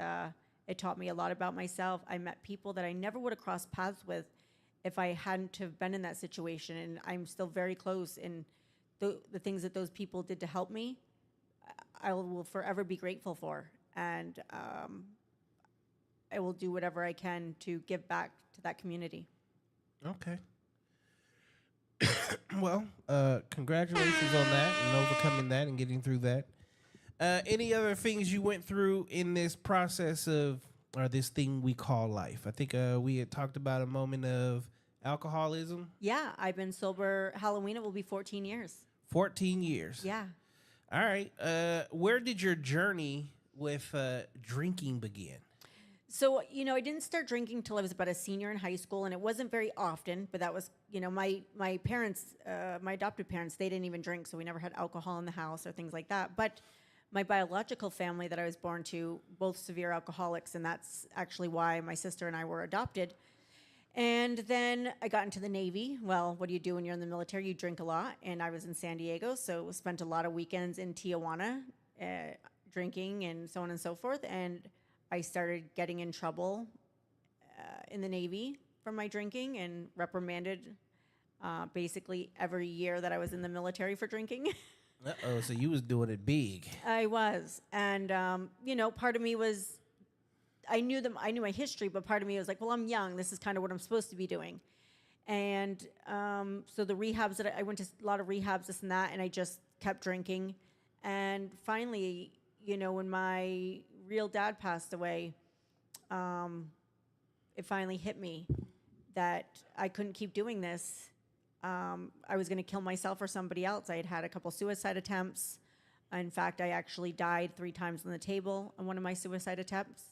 taught me a lot about myself. I met people that I never would have crossed paths with if I hadn't have been in that situation, and I'm still very close. And the things that those people did to help me, I will forever be grateful for, and I will do whatever I can to give back to that community. Okay. Well, congratulations on that and overcoming that and getting through that. Any other things you went through in this process of or this thing we call life. I think we had talked about a moment of alcoholism. Yeah, I've been sober. Halloween, it will be 14 years. 14 years. Yeah. All right. Where did your journey with drinking begin? So, I didn't start drinking till I was about a senior in high school, and it wasn't very often, but that was, my parents, my adopted parents, they didn't even drink, so we never had alcohol in the house or things like that. But my biological family that I was born to, both severe alcoholics, and that's actually why my sister and I were adopted. And then I got into the Navy. Well, what do you do when you're in the military? You drink a lot, and I was in San Diego, so spent a lot of weekends in Tijuana drinking and so on and so forth, and I started getting in trouble in the Navy for my drinking and reprimanded basically every year that I was in the military for drinking. Uh-oh, so you was doing it big. I was. And, part of me was, I knew my history, but part of me was like, well, I'm young. This is kind of what I'm supposed to be doing. And so the rehabs I went to a lot of rehabs, this and that, and I just kept drinking. And finally, when my real dad passed away, it finally hit me that I couldn't keep doing this. I was going to kill myself or somebody else. I had had a couple suicide attempts. In fact, I actually died 3 times on the table on one of my suicide attempts.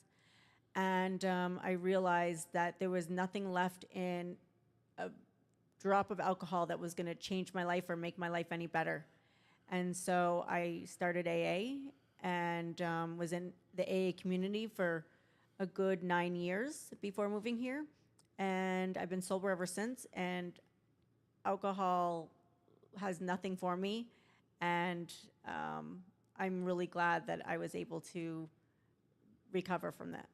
And I realized that there was nothing left in a drop of alcohol that was going to change my life or make my life any better. And so I started AA and was in the AA community for a good 9 years before moving here. And I've been sober ever since. And alcohol has nothing for me. And I'm really glad that I was able to recover from that.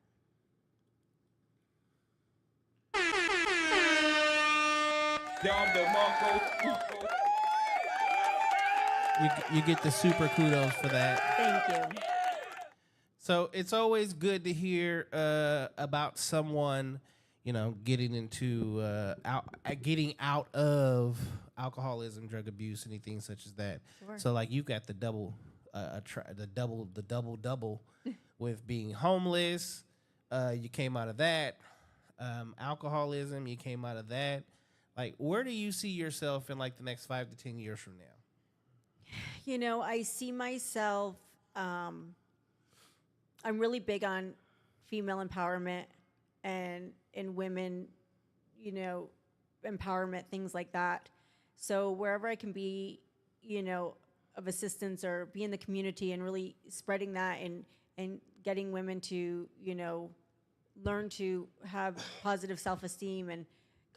You get the super kudos for that. Thank you. So it's always good to hear about someone, getting into getting out of alcoholism, drug abuse, anything such as that. Sure. So like you got the double with being homeless. You came out of that. Alcoholism, you came out of that. Like, where do you see yourself in like the next 5 to 10 years from now? I see myself, I'm really big on female empowerment and women, empowerment, things like that. So wherever I can be, of assistance or be in the community and really spreading that and getting women to, learn to have positive self-esteem and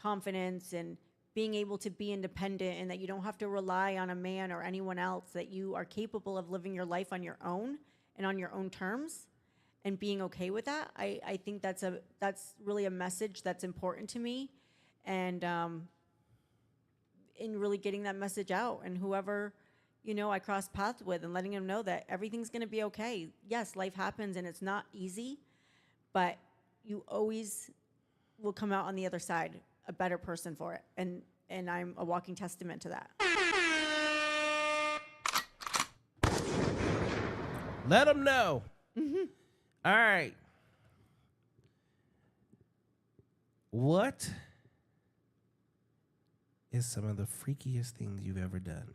confidence and being able to be independent and that you don't have to rely on a man or anyone else, that you are capable of living your life on your own and on your own terms and being okay with that. I think that's really a message that's important to me, and in really getting that message out, and whoever, I cross paths with, and letting them know that everything's going to be okay. Yes, life happens and it's not easy, but you always will come out on the other side a better person for it. And I'm a walking testament to that. Let them know. Mm-hmm. All right. What is some of the freakiest things you've ever done?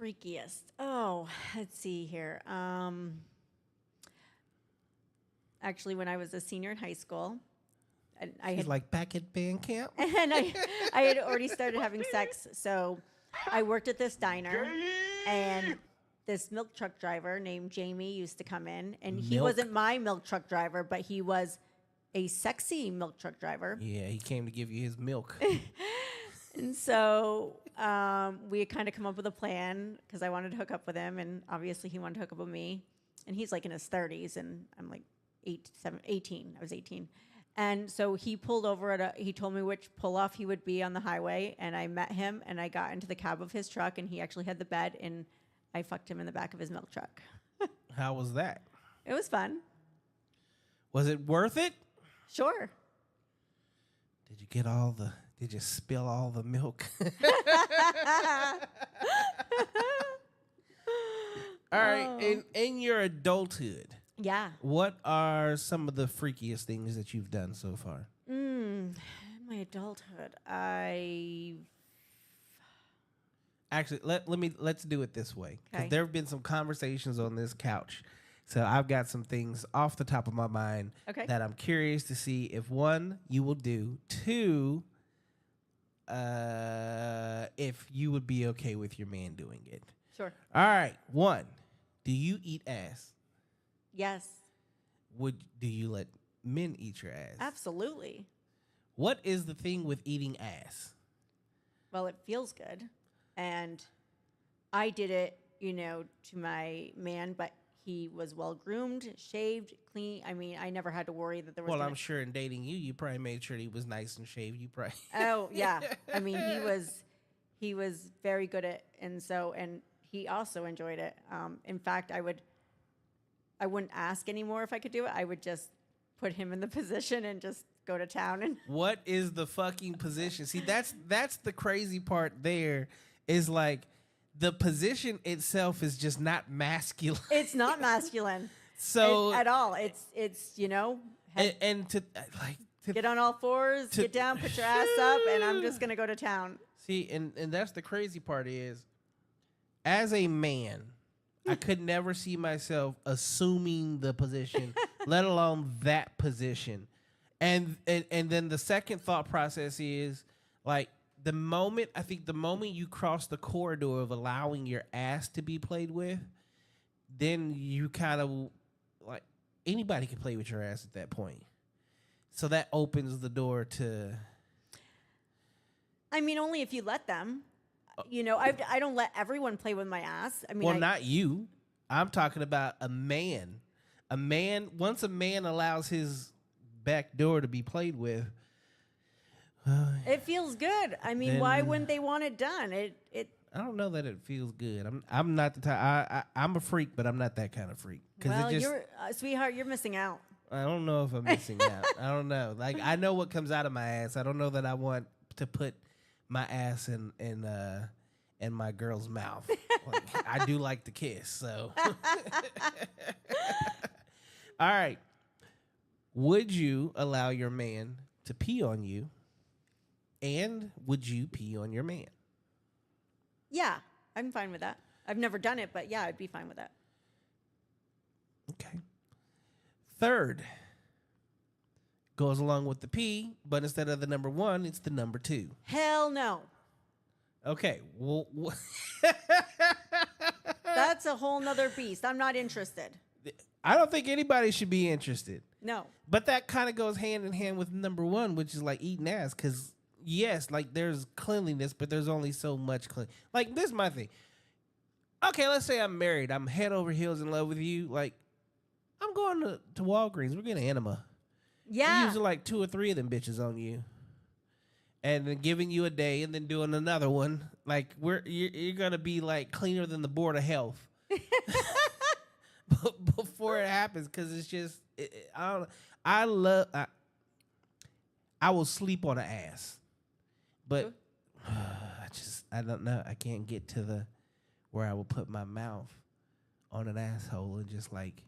Freakiest. Oh, let's see here. Actually, when I was a senior in high school, I She's like back at band camp. and I had already started having sex. So I worked at this diner, and this milk truck driver named Jamie used to come in, and he wasn't my milk truck driver, but he was a sexy milk truck driver. Yeah, he came to give you his milk. And so we had kind of come up with a plan because I wanted to hook up with him, and obviously he wanted to hook up with me. And he's like in his 30s, and I'm like 18. I was 18. And so he pulled over he told me which pull-off he would be on the highway, and I met him, and I got into the cab of his truck, and he actually had the bed, and I fucked him in the back of his milk truck. How was that? It was fun. Was it worth it? Sure. Did you spill all the milk? All right, in your adulthood, Yeah. What are some of the freakiest things that you've done so far? In my adulthood, Actually, let's do it this way, because Okay. there have been some conversations on this couch. So I've got some things off the top of my mind Okay. that I'm curious to see if one, you will do, two, if you would be okay with your man doing it. Sure. All right, one, do you eat ass? Yes. Do you let men eat your ass? Absolutely. What is the thing with eating ass? Well, it feels good. And I did it, to my man, but he was well groomed, shaved, clean. I mean, I never had to worry that there was. Well, I'm sure in dating you, you probably made sure he was nice and shaved. You probably. Oh yeah. I mean, he was very good at, and he also enjoyed it. In fact, I wouldn't ask anymore if I could do it. I would just put him in the position and just go to town. And What is the fucking position? See, that's the crazy part. There is like the position itself is just not masculine. it's not masculine. So at all. It's and to like to get on all fours, get down, put your ass up, and I'm just gonna go to town. see, and that's the crazy part is, as a man, I could never see myself assuming the position, let alone that position. And then the second thought process is like the moment you cross the corridor of allowing your ass to be played with, then you kind of like anybody can play with your ass at that point. So that opens the door to. I mean, only if you let them. I don't let everyone play with my ass. I mean, Well, not you. I'm talking about a man. A man, once a man allows his back door to be played with, it feels good. I mean, Then- why wouldn't they want it done? I don't know that it feels good. I'm not the type. I'm a freak, but I'm not that kind of freak. Well, you're sweetheart. You're missing out. I don't know if I'm missing out. I don't know. Like I know what comes out of my ass. I don't know that I want to put my ass in my girl's mouth. Like, I do like to kiss, so. All right. Would you allow your man to pee on you? And would you pee on your man? Yeah, I'm fine with that. I've never done it, but yeah, I'd be fine with that. Okay. Third goes along with the pee, but instead of the number 1, it's the number 2. Hell no. Okay. Well, That's a whole nother beast. I'm not interested. I don't think anybody should be interested. No. But that kind of goes hand in hand with number 1, which is like eating ass. Because, yes, like there's cleanliness, but there's only so much Like, this is my thing. Okay, let's say I'm married. I'm head over heels in love with you. Like, I'm going to Walgreens. We're getting enema. Yeah. We're using like 2 or 3 of them bitches on you. And then giving you a day and then doing another one. Like, you're going to be like cleaner than the Board of Health. Before it happens, because it's just, I will sleep on an ass. But I don't know. I can't get to where I will put my mouth on an asshole and just like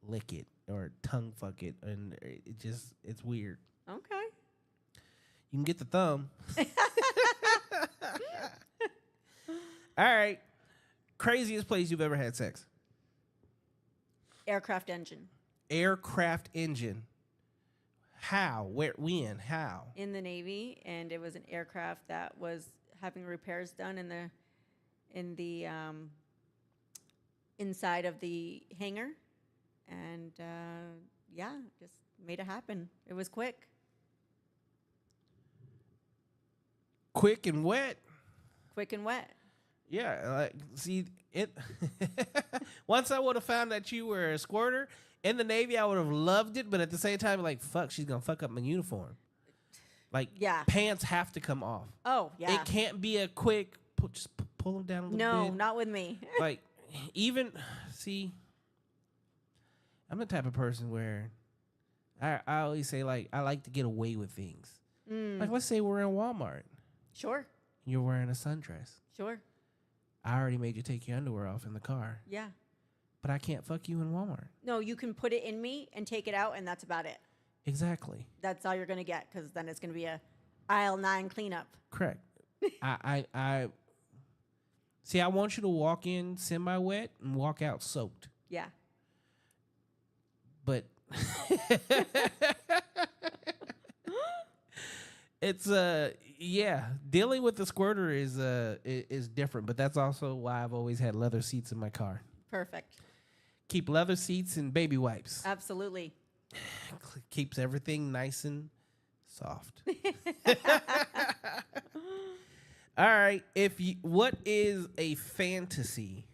lick it or tongue fuck it. And it's weird. Okay. You can get the thumb. All right. Craziest place you've ever had sex? Aircraft engine. Aircraft engine. How? Where? When? How? In the Navy, and it was an aircraft that was having repairs done in the inside of the hangar, and just made it happen. It was quick. Quick and wet. Quick and wet. Yeah, like see it. Once I would have found that you were a squirter in the Navy, I would have loved it. But at the same time, like fuck, she's gonna fuck up my uniform. Like, Yeah. pants have to come off. Oh, yeah. It can't be a quick just pull them down a little No, bit. not with me. Like, even see, I'm the type of person where I always say like I like to get away with things. Like, let's say we're in Walmart. Sure. You're wearing a sundress. Sure. I already made you take your underwear off in the car. Yeah. But I can't fuck you in Walmart. No, you can put it in me and take it out, and that's about it. Exactly. That's all you're going to get, because then it's going to be a aisle 9 cleanup. Correct. I see. I want you to walk in semi-wet and walk out soaked. Yeah. But it's yeah, dealing with the squirter is different. But that's also why I've always had leather seats in my car. Perfect. Keep leather seats and baby wipes. Absolutely. Keeps everything nice and soft. All right. What is a fantasy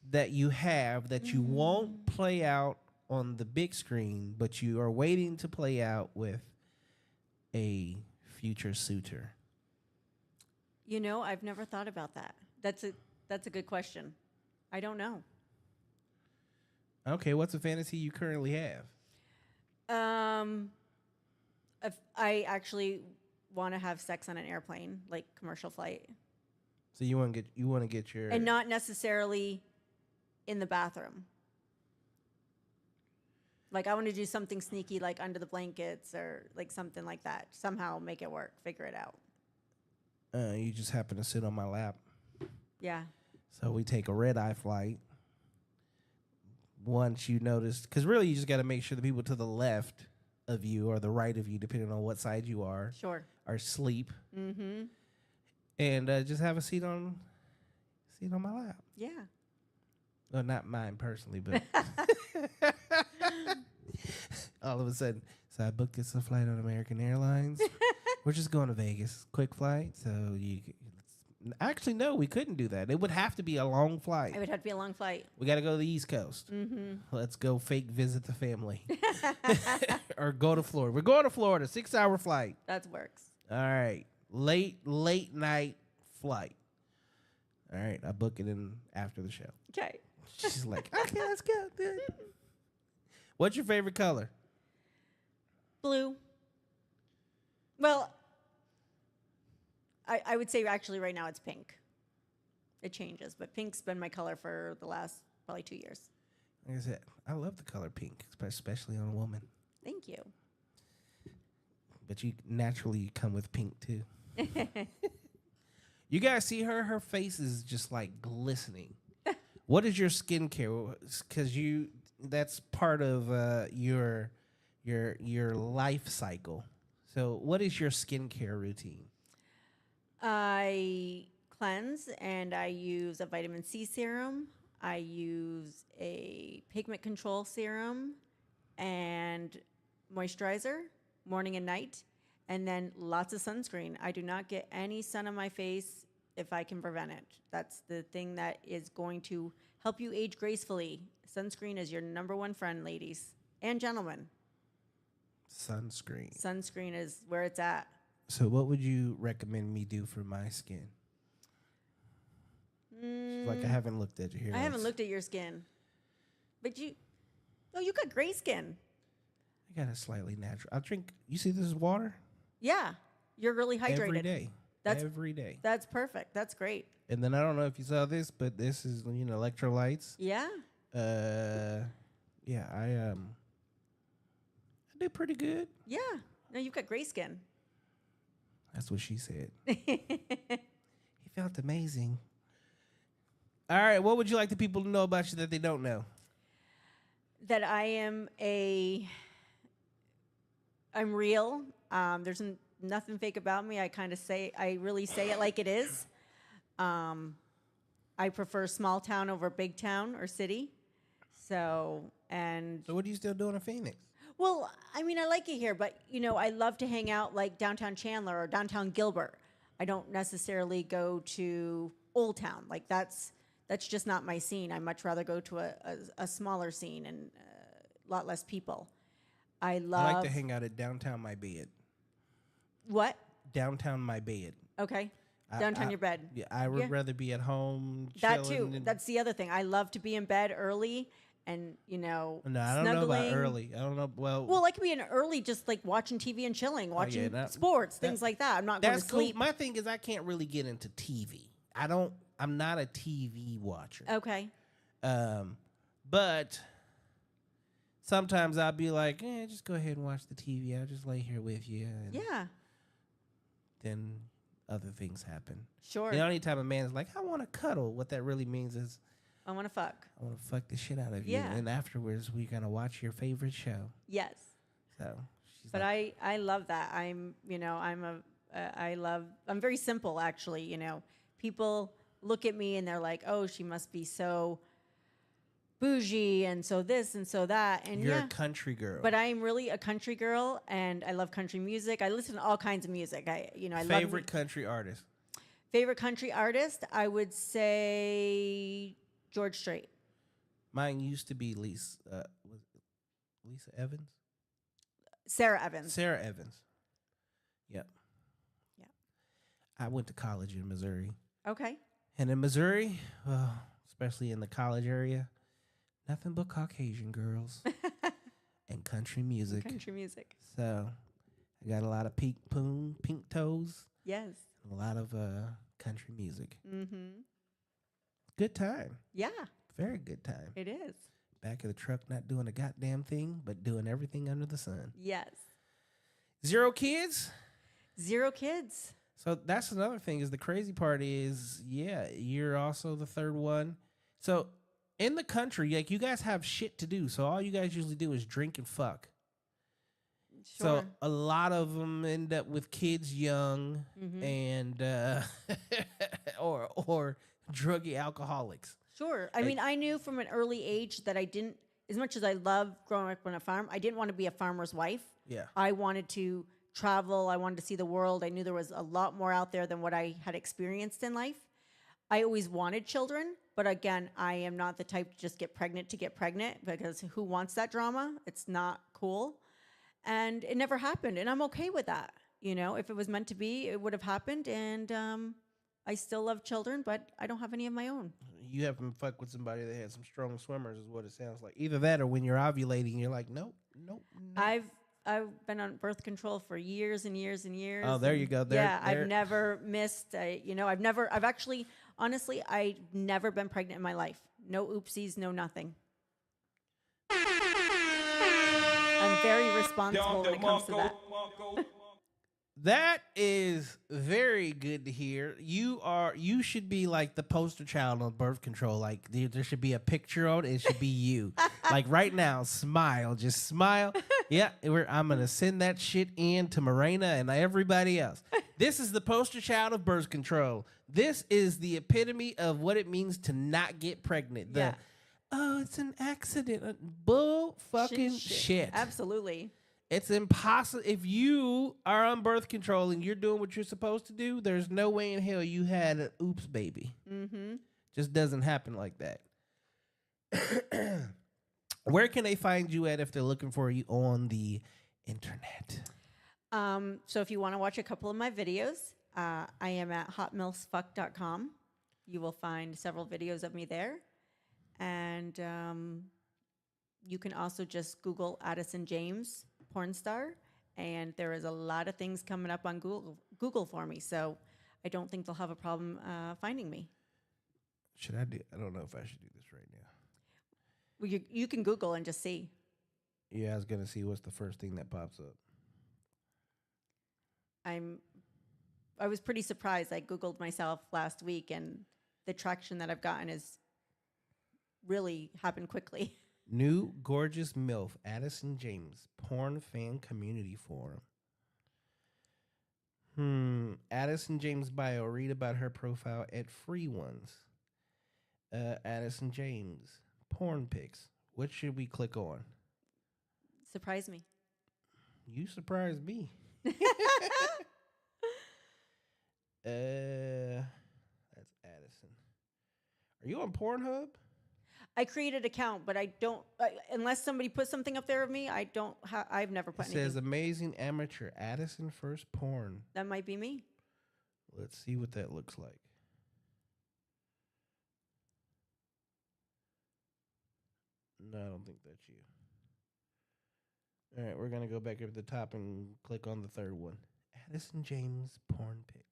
that you have that you won't play out on the big screen, but you are waiting to play out with a future suitor? You know, I've never thought about that. That's a good question. I don't know. Okay, what's a fantasy you currently have? If I actually want to have sex on an airplane, like commercial flight, So you want to get your and not necessarily in the bathroom. Like I want to do something sneaky, like under the blankets or like something like that. Somehow make it work, figure it out. You just happen to sit on my lap. Yeah. So we take a red-eye flight. Once you notice, because really you just got to make sure the people to the left of you or the right of you, depending on what side you are, Sure. are asleep. Mm-hmm. And just have a seat on my lap. Yeah. Well, not mine personally, but all of a sudden, so I booked this flight on American Airlines. We're just going to Vegas, quick flight. So actually, no, we couldn't do that. It would have to be a long flight. It would have to be a long flight. We got to go to the East Coast. Mm-hmm. Let's go fake visit the family. Or go to Florida. We're going to Florida, 6-hour flight. That works. All right. Late night flight. All right. I book it in after the show. Okay. She's like, okay, let's go. Good. What's your favorite color? Blue. Well, I would say actually right now it's pink. It changes, but pink's been my color for the last probably 2 years. Like I said, I love the color pink, especially on a woman. Thank you. But you naturally come with pink too. You guys see her? Her face is just like glistening. What is your skincare? Because that's part of your life cycle. So what is your skincare routine? I cleanse and I use a vitamin C serum. I use a pigment control serum and moisturizer morning and night, and then lots of sunscreen. I do not get any sun on my face if I can prevent it. That's the thing that is going to help you age gracefully. Sunscreen is your number one friend, ladies and gentlemen. Sunscreen. Sunscreen is where it's at. So what would you recommend me do for my skin? Like I haven't looked at your hair. I haven't looked at your skin. But you got great skin. I got a slightly natural. I drink. You see, this is water. Yeah, you're really hydrated. Every day. Every day. That's perfect. That's great. And then I don't know if you saw this, but this is electrolytes. Yeah. Yeah, I did pretty good. Yeah. No, you've got great skin. That's what she said. He felt amazing. All right, what would you like the people to know about you that they don't know? That I'm real. There's nothing fake about me. I really say it like it is. I prefer small town over big town or city. So what are you still doing in Phoenix? Well, I mean, I like it here, but, I love to hang out like downtown Chandler or downtown Gilbert. I don't necessarily go to Old Town. Like, that's just not my scene. I much rather go to a smaller scene and a lot less people. I like to hang out at downtown my bed. What? Downtown my bed. Okay. Downtown your bed. Yeah, I would rather be at home That chilling. too. That's the other thing. I love to be in bed early and, No, I don't know snuggling. about early. I don't know. Well, I could be in early just like watching TV and chilling, watching sports, things like that. I'm not going to sleep. Cool. My thing is I can't really get into TV. I'm not a TV watcher. Okay. But sometimes I'll be like, just go ahead and watch the TV. I'll just lay here with you. And Yeah. then other things happen. Sure. The only time a man's like, I want to cuddle, what that really means is, I want to fuck. I want to fuck the shit out of Yeah. you. And afterwards, we're going to watch your favorite show. Yes. So she's But like, I love that. I'm very simple actually, People look at me and they're like, "Oh, she must be so bougie and so this and so that." And you're yeah, a country girl. but I am really a country girl and I love country music. I listen to all kinds of music. I Favorite country artist? favorite country artist, I would say George Strait. Mine used to be Lisa Evans? Sarah Evans. Sarah Evans. Yep. Yeah. I went to college in Missouri. Okay. And in Missouri, especially in the college area, nothing but Caucasian girls and country music. Country music. So I got a lot of pink toes, Yes. and a lot of country music. Mm-hmm. Good time. Yeah, Very good time. it is. Back of the truck, not doing a goddamn thing, but doing everything under the sun. Yes. 0 kids? 0 kids. So that's another thing is the crazy part is, yeah, you're also the third one. So in the country, like you guys have shit to do. So all you guys usually do is drink and fuck. Sure. So a lot of them end up with kids young and or druggy alcoholics. Sure. I mean, I knew from an early age that I didn't, as much as I loved growing up on a farm, I didn't want to be a farmer's wife. Yeah. I wanted to travel. I wanted to see the world. I knew there was a lot more out there than what I had experienced in life. I always wanted children, but again, I am not the type to just get pregnant because who wants that drama? It's not cool. And it never happened. And I'm okay with that. If it was meant to be, it would have happened. And I still love children, but I don't have any of my own. You haven't fucked with somebody that had some strong swimmers is what it sounds like. Either that or when you're ovulating, you're like, nope. I've been on birth control for years and years and years. Oh, there you go. I've never missed. I've actually, honestly, I've never been pregnant in my life. No oopsies, no nothing. I'm very responsible when it comes to that. That is very good to hear. You should be like the poster child on birth control. Like there should be a picture on it. It should be you. Like right now, smile. Just smile. Yeah, I'm going to send that shit in to Morena and everybody else. This is the poster child of birth control. This is the epitome of what it means to not get pregnant. Oh, it's an accident. Bull fucking shit. Absolutely. It's impossible. If you are on birth control and you're doing what you're supposed to do, there's no way in hell you had an oops baby. Mm-hmm. Just doesn't happen like that. Where can they find you at if they're looking for you on the internet? So if you want to watch a couple of my videos, I am at hotmilfsfuck.com. You will find several videos of me there. And you can also just Google Addison James porn star, and there is a lot of things coming up on Google for me, so I don't think they'll have a problem finding me. Should I do? I don't know if I should do this right now. Well, you can Google and just see. Yeah, I was gonna see what's the first thing that pops up. I was pretty surprised. I Googled myself last week, and the traction that I've gotten is really happened quickly. New gorgeous MILF, Addison James, porn fan community forum. Addison James bio. Read about her profile at free ones. Addison James, porn pics. What should we click on? Surprise me. You surprised me. That's Addison. Are you on Pornhub? I created an account, but I don't. Unless somebody puts something up there of me, I don't. I've never put It anything. says amazing amateur Addison first porn. That might be me. Let's see what that looks like. No, I don't think that's you. All right, we're gonna go back up to the top and click on the third one. Addison James porn pics.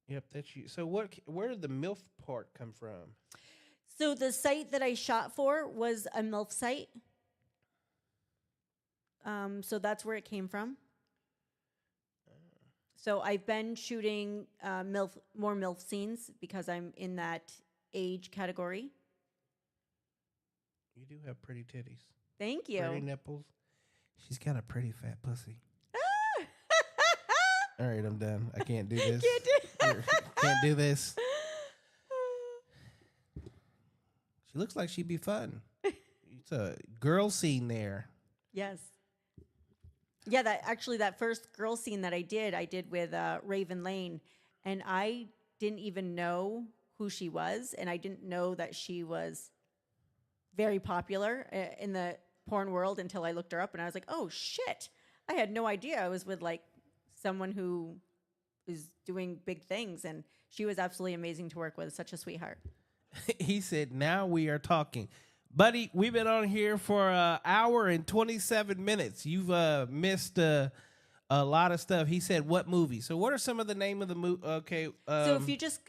Yep, that's you. So where did the MILF part come from? So the site that I shot for was a Milf site. So that's where it came from. So I've been shooting more Milf scenes because I'm in that age category. You do have pretty titties. Thank you. Pretty nipples. She's got a pretty fat pussy. All right, I'm done. I can't do this. Can't do this. She looks like she'd be fun. It's a girl scene there. Yes. Yeah, that first girl scene that I did with Raven Lane, and I didn't even know who she was, and I didn't know that she was very popular in the porn world until I looked her up, and I was like, oh shit, I had no idea I was with like someone who is doing big things, and she was absolutely amazing to work with. Such a sweetheart. He said, now we are talking. Buddy, we've been on here for an hour and 27 minutes. You've missed a lot of stuff. He said, what movie? So what are some of the name of the movie? Okay. So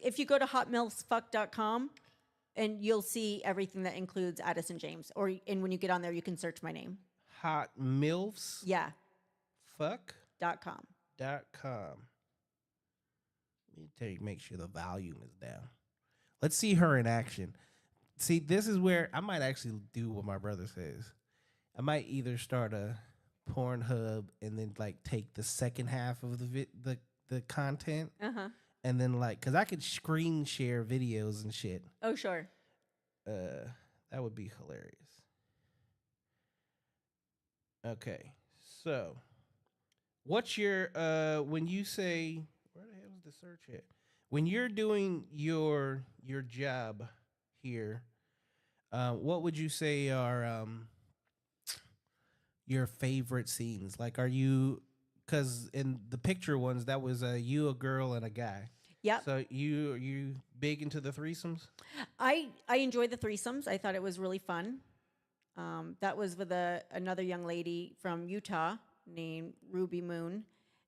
if you go to hotmilfsfuck.com, and you'll see everything that includes Addison James. And when you get on there, you can search my name. Hot Milfs? Yeah. Fuck? .com. Let me make sure the volume is down. Let's see her in action. See, this is where I might actually do what my brother says. I might either start a Pornhub and then like take the second half of the content, and then like, cause I could screen share videos and shit. Oh sure. That would be hilarious. Okay, so what's your when you say, where the hell is the search at? When you're doing your job here, what would you say are your favorite scenes? Like, are you, because in the picture ones, that was you, a girl, and a guy. Yeah. So you big into the threesomes? I enjoyed the threesomes. I thought it was really fun. That was with another young lady from Utah named Ruby Moon,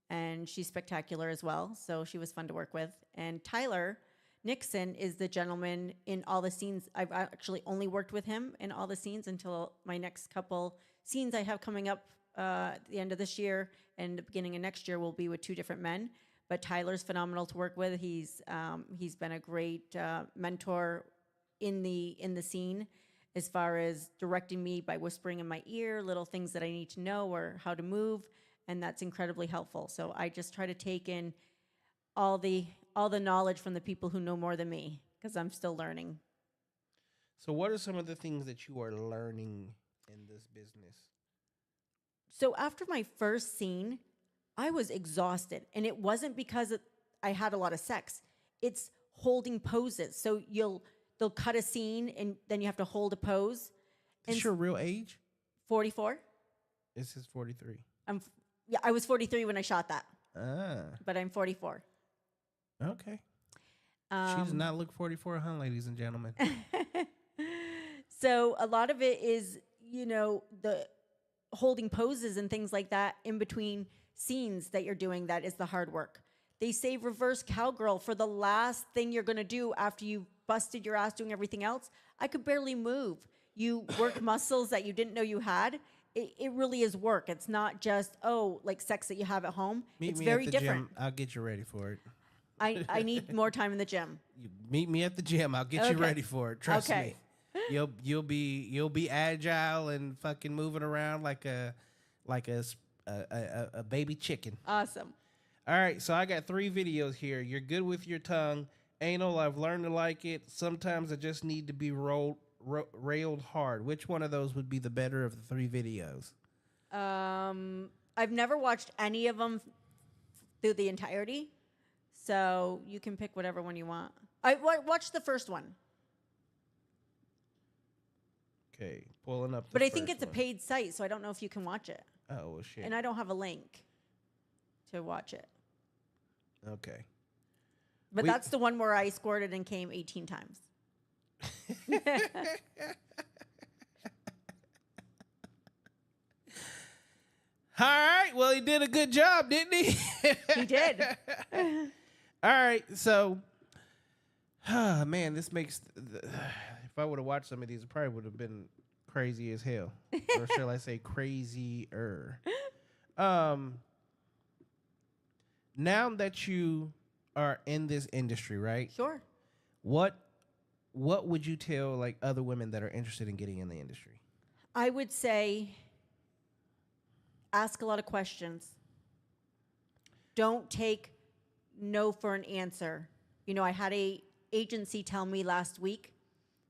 and she's spectacular as well. So she was fun to work with. And Tyler Nixon is the gentleman in all the scenes. I've actually only worked with him in all the scenes until my next couple scenes I have coming up at the end of this year and the beginning of next year will be with two different men. But Tyler's phenomenal to work with. He's been a great mentor in the scene as far as directing me by whispering in my ear little things that I need to know or how to move, and that's incredibly helpful. So I just try to take in all the knowledge from the people who know more than me because I'm still learning. So what are some of the things that you are learning in this business? So after my first scene, I was exhausted, and it wasn't because I had a lot of sex. It's holding poses. So they'll cut a scene, and then you have to hold a pose. Is this your real age? 44. This is 43. I was 43 when I shot that. But I'm 44. Okay. She does not look 44, huh, ladies and gentlemen? So a lot of it is, the holding poses and things like that in between scenes that you're doing. That is the hard work. They say reverse cowgirl for the last thing you're going to do after you've busted your ass doing everything else. I could barely move. You work muscles that you didn't know you had. It really is work. It's not just, like sex that you have at home. It's very different. Gym. I'll get you ready for it. I need more time in the gym. You meet me at the gym. I'll get you ready for it. Trust me. You'll be agile and fucking moving around like a baby chicken. Awesome. All right, so I got 3 videos here. You're good with your tongue. Anal, I've learned to like it. Sometimes I just need to be railed hard. Which one of those would be the better of the 3 videos? I've never watched any of them through the entirety, so you can pick whatever one you want. I watched the first one. Okay, pulling up. But I think it's a paid site, so I don't know if you can watch it. Oh, well, shit. And I don't have a link to watch it. Okay. But that's the one where I squirted and came 18 times. All right. Well, he did a good job, didn't he? He did. All right. So, man, this makes if I would have watched some of these, it probably would have been crazy as hell. Or shall I say crazier? Now that you are in this industry, right? Sure. What would you tell like other women that are interested in getting in the industry? I would say ask a lot of questions. Don't take no for an answer. You know, I had a agency tell me last week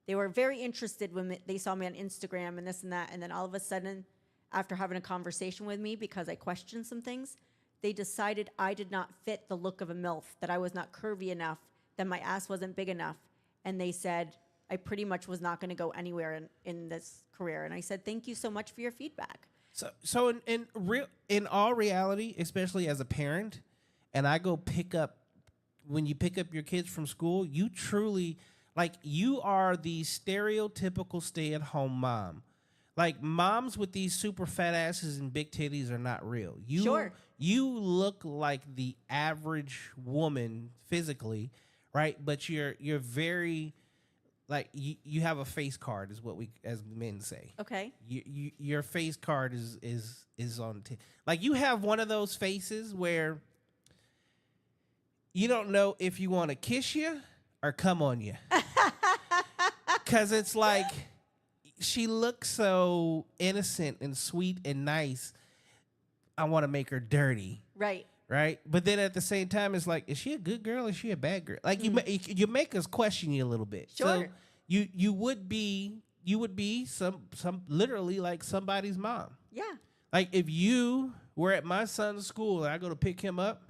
they were very interested when they saw me on Instagram and this and that, and then all of a sudden, after having a conversation with me because I questioned some things, they decided I did not fit the look of a MILF, that I was not curvy enough, that my ass wasn't big enough, and they said I pretty much was not going to go anywhere in this career. And I said, thank you so much for your feedback. So in all reality, especially as a parent, and I go when you pick up your kids from school, you truly, like, you are the stereotypical stay-at-home mom. Like, moms with these super fat asses and big titties are not real. You look like the average woman physically, right? But you're very, like, you have a face card, is what we as men say. Okay. Your face card is on like, you have one of those faces where you don't know if you want to kiss you or come on you. Because it's like, she looks so innocent and sweet and nice. I want to make her dirty. Right. Right. But then at the same time, it's like, is she a good girl or is she a bad girl? Like, you make us question you a little bit. Sure. So you would be some literally like somebody's mom. Yeah. Like, if you were at my son's school and I go to pick him up,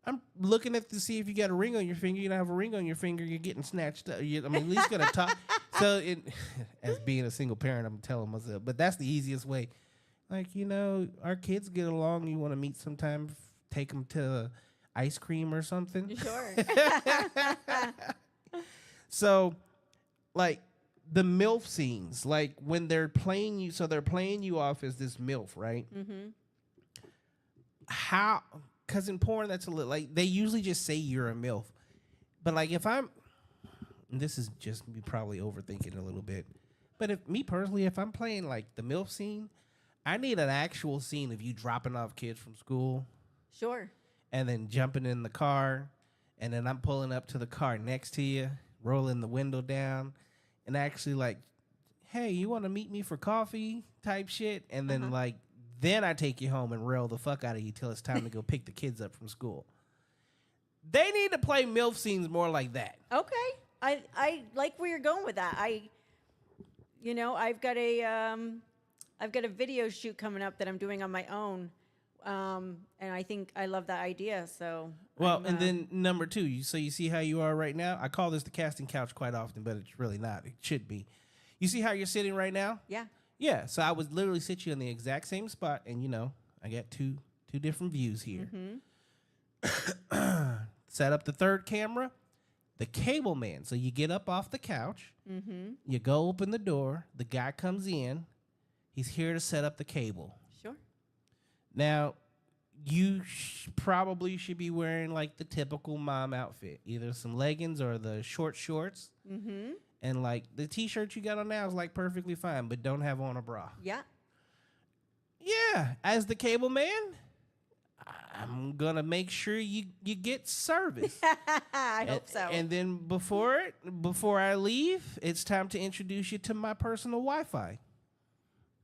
I'm looking to see if you got a ring on your finger. You don't have a ring on your finger, you're getting snatched up. At least gonna talk. So, as being a single parent, I'm telling myself, but that's the easiest way. Like, our kids get along. You want to meet sometime, take them to ice cream or something. Sure. So, like, the MILF scenes, like when they're playing you, so they're playing you off as this MILF, right? Mm-hmm. How? Because in porn, that's a little, like, they usually just say you're a MILF. But, like, this is just me probably overthinking a little bit. But if I'm playing, like, the MILF scene, I need an actual scene of you dropping off kids from school. Sure. And then jumping in the car. And then I'm pulling up to the car next to you, rolling the window down. And actually, like, hey, you want to meet me for coffee type shit? And then, then I take you home and rail the fuck out of you till it's time to go pick the kids up from school. They need to play MILF scenes more like that. Okay. I like where you're going with that. I've got a video shoot coming up that I'm doing on my own. And I think I love that idea. So, and then number two, you see how you are right now? I call this the casting couch quite often, but it's really not. It should be. You see how you're sitting right now? Yeah. Yeah, so I would literally sit you in the exact same spot, and I got two different views here. Mm-hmm. Set up the third camera, the cable man. So you get up off the couch, you go open the door, the guy comes in, he's here to set up the cable. Sure. Now, you probably should be wearing like the typical mom outfit, either some leggings or the short shorts. Mm-hmm. And, like, the T-shirt you got on now is, like, perfectly fine, but don't have on a bra. Yeah. Yeah. As the cable man, I'm going to make sure you get service. I hope so. And then before I leave, it's time to introduce you to my personal Wi-Fi.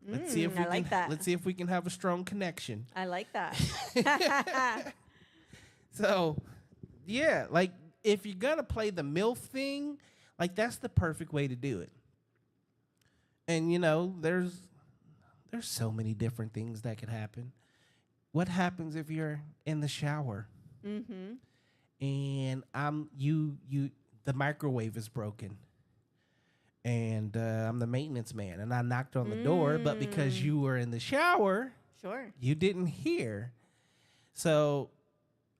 Let's see if we can have a strong connection. I like that. So, yeah, like, if you're going to play the MILF thing, like, that's the perfect way to do it. And, there's so many different things that could happen. What happens if you're in the shower? Mm-hmm. And the microwave is broken. And I'm the maintenance man. And I knocked on the door, but because you were in the shower, sure, you didn't hear. So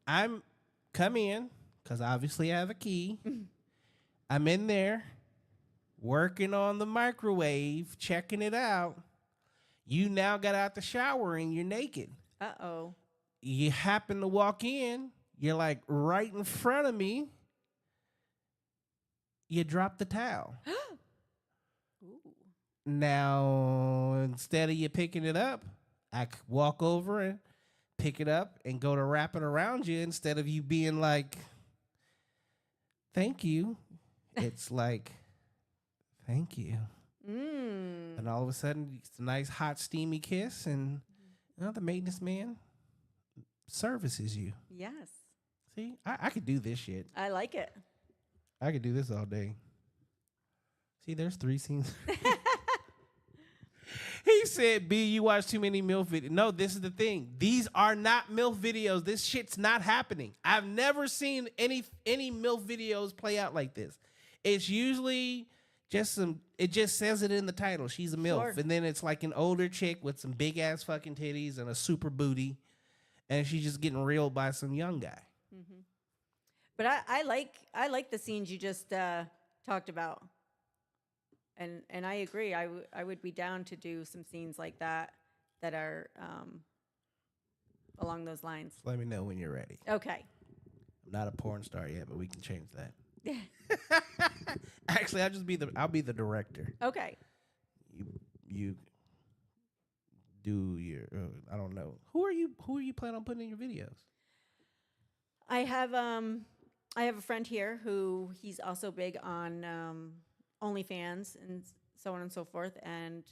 come in, because obviously I have a key. I'm in there working on the microwave, checking it out. You now got out the shower and you're naked. Uh-oh. You happen to walk in. You're like right in front of me. You drop the towel. Ooh. Now, instead of you picking it up, I walk over and pick it up and go to wrap it around you instead of you being like, thank you. It's like, thank you. And all of a sudden, it's a nice, hot, steamy kiss, and the maintenance man services you. Yes. See, I could do this shit. I like it. I could do this all day. See, there's 3 scenes. He said, B, you watch too many MILF videos. No, this is the thing. These are not MILF videos. This shit's not happening. I've never seen any MILF videos play out like this. It's usually just it just says it in the title. She's a MILF. Sure. And then it's like an older chick with some big ass fucking titties and a super booty. And she's just getting reeled by some young guy. Mm-hmm. But I like the scenes you just talked about. And I agree. I would be down to do some scenes like that are along those lines. Let me know when you're ready. Okay. I'm not a porn star yet, but we can change that. Actually, I'll be the director. Okay. You do your I don't know. Who are you planning on putting in your videos? I have a friend here who he's also big on OnlyFans and so on and so forth, and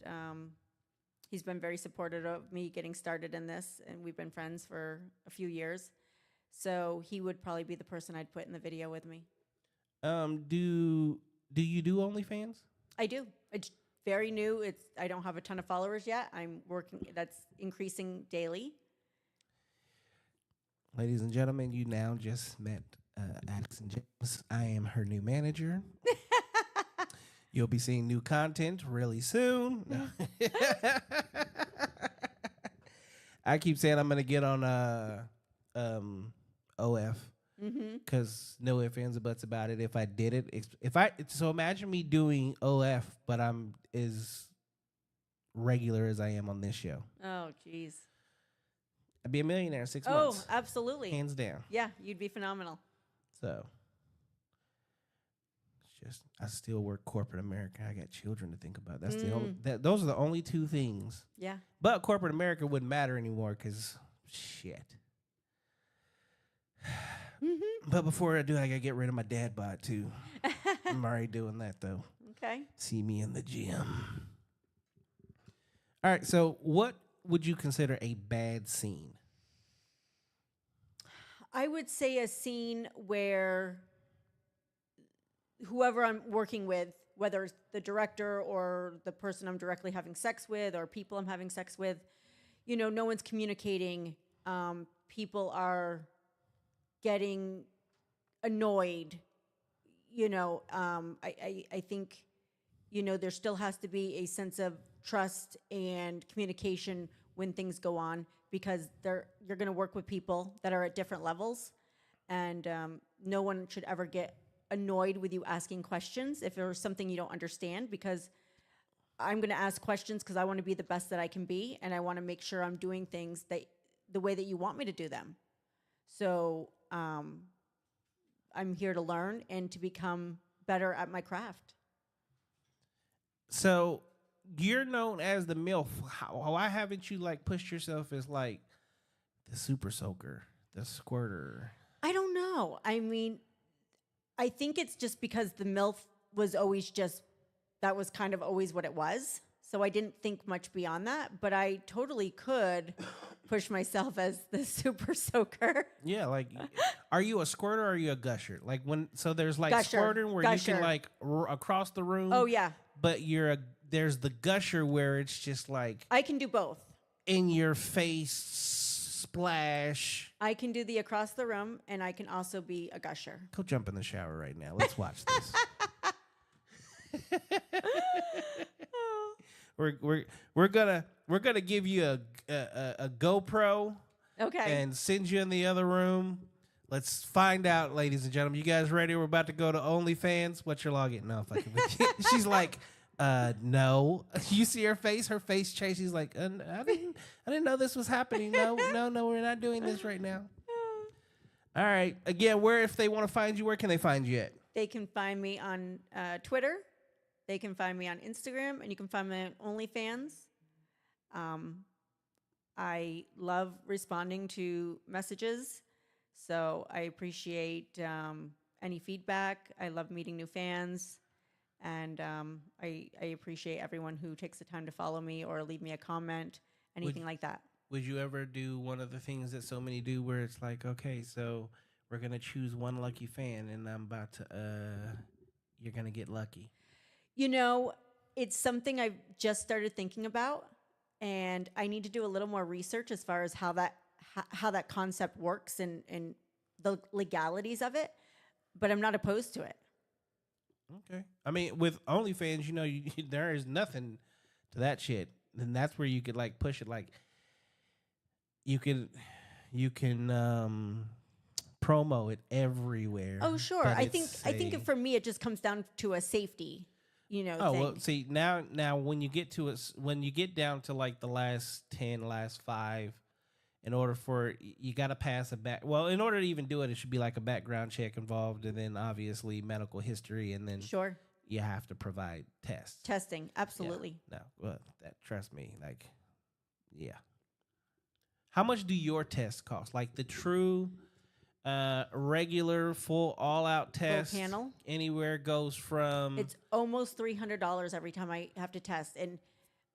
he's been very supportive of me getting started in this, and we've been friends for a few years. So he would probably be the person I'd put in the video with me. Do you do OnlyFans? I do. It's very new. I don't have a ton of followers yet. I'm working. That's increasing daily. Ladies and gentlemen, you now just met Addyson James. I am her new manager. You'll be seeing new content really soon. No. I keep saying I'm gonna get on OF because no ifs, ands, or buts about it. If I did it, so imagine me doing OF, but I'm as regular as I am on this show. Oh, jeez. I'd be a millionaire in 6 months. Oh, absolutely. Hands down. Yeah, you'd be phenomenal. So, it's just, I still work corporate America. I got children to think about. That's the only, those are the only 2 things. Yeah. But corporate America wouldn't matter anymore because, shit. But before I do, I got to get rid of my dad bod, too. I'm already doing that, though. Okay. See me in the gym. All right, so what would you consider a bad scene? I would say a scene where whoever I'm working with, whether it's the director or the person I'm directly having sex with or people I'm having sex with, no one's communicating. People are getting annoyed. I think, there still has to be a sense of trust and communication when things go on, because you're going to work with people that are at different levels, and no one should ever get annoyed with you asking questions if there's something you don't understand, because I'm going to ask questions because I want to be the best that I can be, and I want to make sure I'm doing things the way that you want me to do them. So I'm here to learn and to become better at my craft. So you're known as the MILF. Why haven't you pushed yourself as the super soaker, the squirter? I don't know. I mean, I think it's just because the MILF was always that was kind of always what it was. So I didn't think much beyond that, but I totally could push myself as the super soaker. Yeah, are you a squirter or are you a gusher? There's Gusher. squirting where Gusher. you can across the room. Oh yeah. But there's the gusher where it's just I can do both. In your face splash. I can do the across the room, and I can also be a gusher. Go jump in the shower right now. Let's watch this. We're gonna give you a GoPro. Okay. And send you in the other room. Let's find out, ladies and gentlemen. You guys ready? We're about to go to OnlyFans. What's your login? No, fucking with you. She's like, no. You see her face? Her face changed. She's like, I didn't know this was happening. No, we're not doing this right now. All right. Again, if they want to find you, where can they find you at? They can find me on Twitter. They can find me on Instagram, and you can find me on OnlyFans. I love responding to messages, so I appreciate any feedback. I love meeting new fans, and I appreciate everyone who takes the time to follow me or leave me a comment, anything like that. Would you ever do one of the things that so many do where it's like, okay, so we're going to choose one lucky fan and I'm about to, you're going to get lucky? You know, it's something I've just started thinking about, and I need to do a little more research as far as how that concept works and the legalities of it, but I'm not opposed to it. Okay. I mean, with OnlyFans, you know, there is nothing to that shit. And that's where you could like push it like, you can promo it everywhere. Oh, sure. I think for me it just comes down to a safety, thing. Well, see now when you get down to like the last 5, in order for you got to pass in order to even do it, it should be like a background check involved, and then obviously medical history, and then sure you have to provide testing. Absolutely. Yeah. No, well, trust me, like, yeah. How much do your tests cost? Like the true, regular, full, all-out test? Full panel? Anywhere goes from... It's almost $300 every time I have to test. And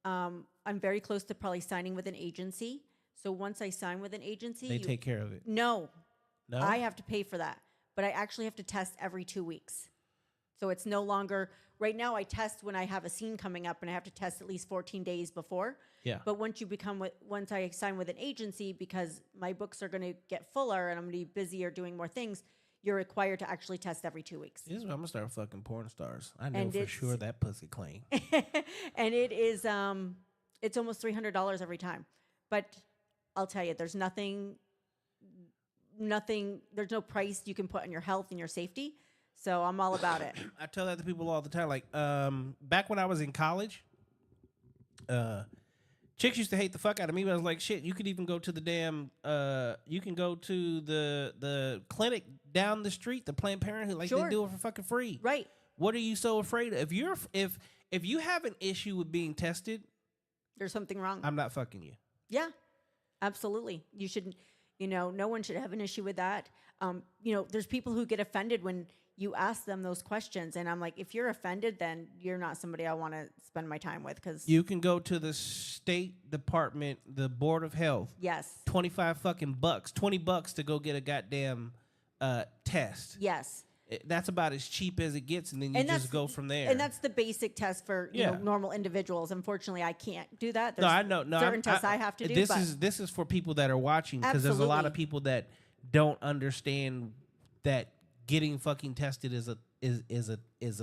I'm very close to probably signing with an agency. So once I sign with an agency... They take care of it? No. No? I have to pay for that. But I actually have to test every 2 weeks. So it's no longer... Right now, I test when I have a scene coming up, and I have to test at least 14 days before. Yeah. But once I sign with an agency, because my books are going to get fuller and I'm going to be busier doing more things, you're required to actually test every 2 weeks. This is where I'm gonna start fucking porn stars. I know And for sure that pussy clean. And it is, it's almost $300 every time. But I'll tell you, there's nothing, there's no price you can put on your health and your safety. So I'm all about it. I tell that to people all the time. Like, back when I was in college, chicks used to hate the fuck out of me. But I was like, shit, you could even go to the damn, you can go to the clinic down the street, the Planned Parenthood, like Sure. they do it for fucking free. Right. What are you so afraid of? If you have an issue with being tested, There's something wrong. I'm not fucking you. Yeah, absolutely. You shouldn't, no one should have an issue with that. There's people who get offended when you ask them those questions. And I'm like, if you're offended, then you're not somebody I want to spend my time with. Because you can go to the state department, the Board of Health. Yes. 25 fucking bucks, $20 to go get a goddamn test. Yes. That's about as cheap as it gets, and then you just go from there. And that's the basic test for normal individuals. Unfortunately, I can't do that. There's I know. No, certain tests I have to do. This is for people that are watching, because there's a lot of people that don't understand that getting fucking tested is a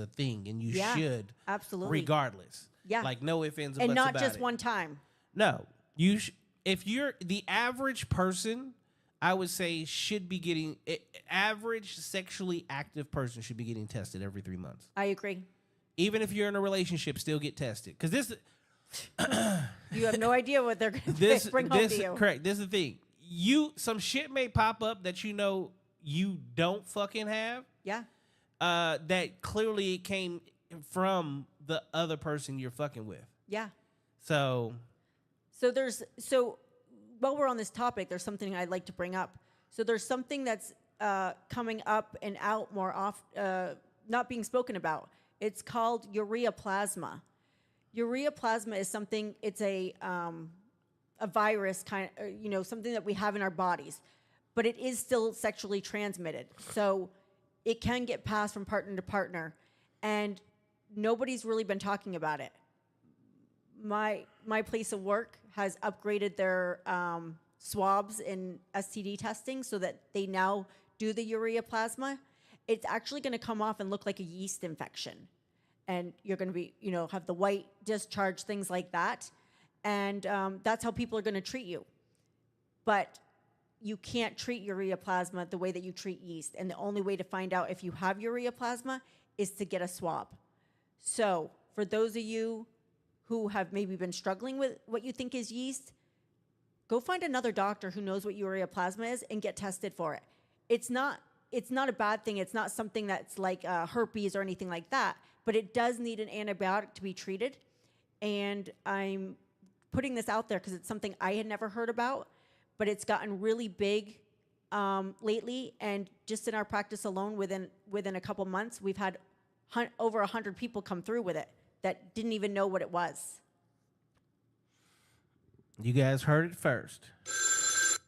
thing, and you should absolutely, regardless. Yeah, like no ifs, ands, or and buts not about just it. one time. No, if you're the average person, I would say should be getting average sexually active person should be getting tested every 3 months. I agree. Even if you're in a relationship, still get tested, because this. You have no idea what they're going to bring home to you. Correct. This is the thing. Some shit may pop up that you don't fucking have. Yeah. That clearly came from the other person you're fucking with. Yeah. So while we're on this topic, there's something I'd like to bring up. So there's something that's coming up and out more often, not being spoken about. It's called ureaplasma. Ureaplasma is something. It's a virus kind of, something that we have in our bodies, but it is still sexually transmitted. So it can get passed from partner to partner, and nobody's really been talking about it. My place of work has upgraded their swabs in STD testing so that they now do the ureaplasma. It's actually going to come off and look like a yeast infection. And you're going to be, have the white discharge, things like that. And that's how people are going to treat you. But you can't treat ureaplasma the way that you treat yeast. And the only way to find out if you have ureaplasma is to get a swab. So for those of you who have maybe been struggling with what you think is yeast, go find another doctor who knows what ureaplasma is and get tested for it. it's not a bad thing. It's not something that's like herpes or anything like that, but it does need an antibiotic to be treated. And I'm putting this out there because it's something I had never heard about, but it's gotten really big lately. And just in our practice alone, within a couple months, we've had over 100 people come through with it that didn't even know what it was. You guys heard it first.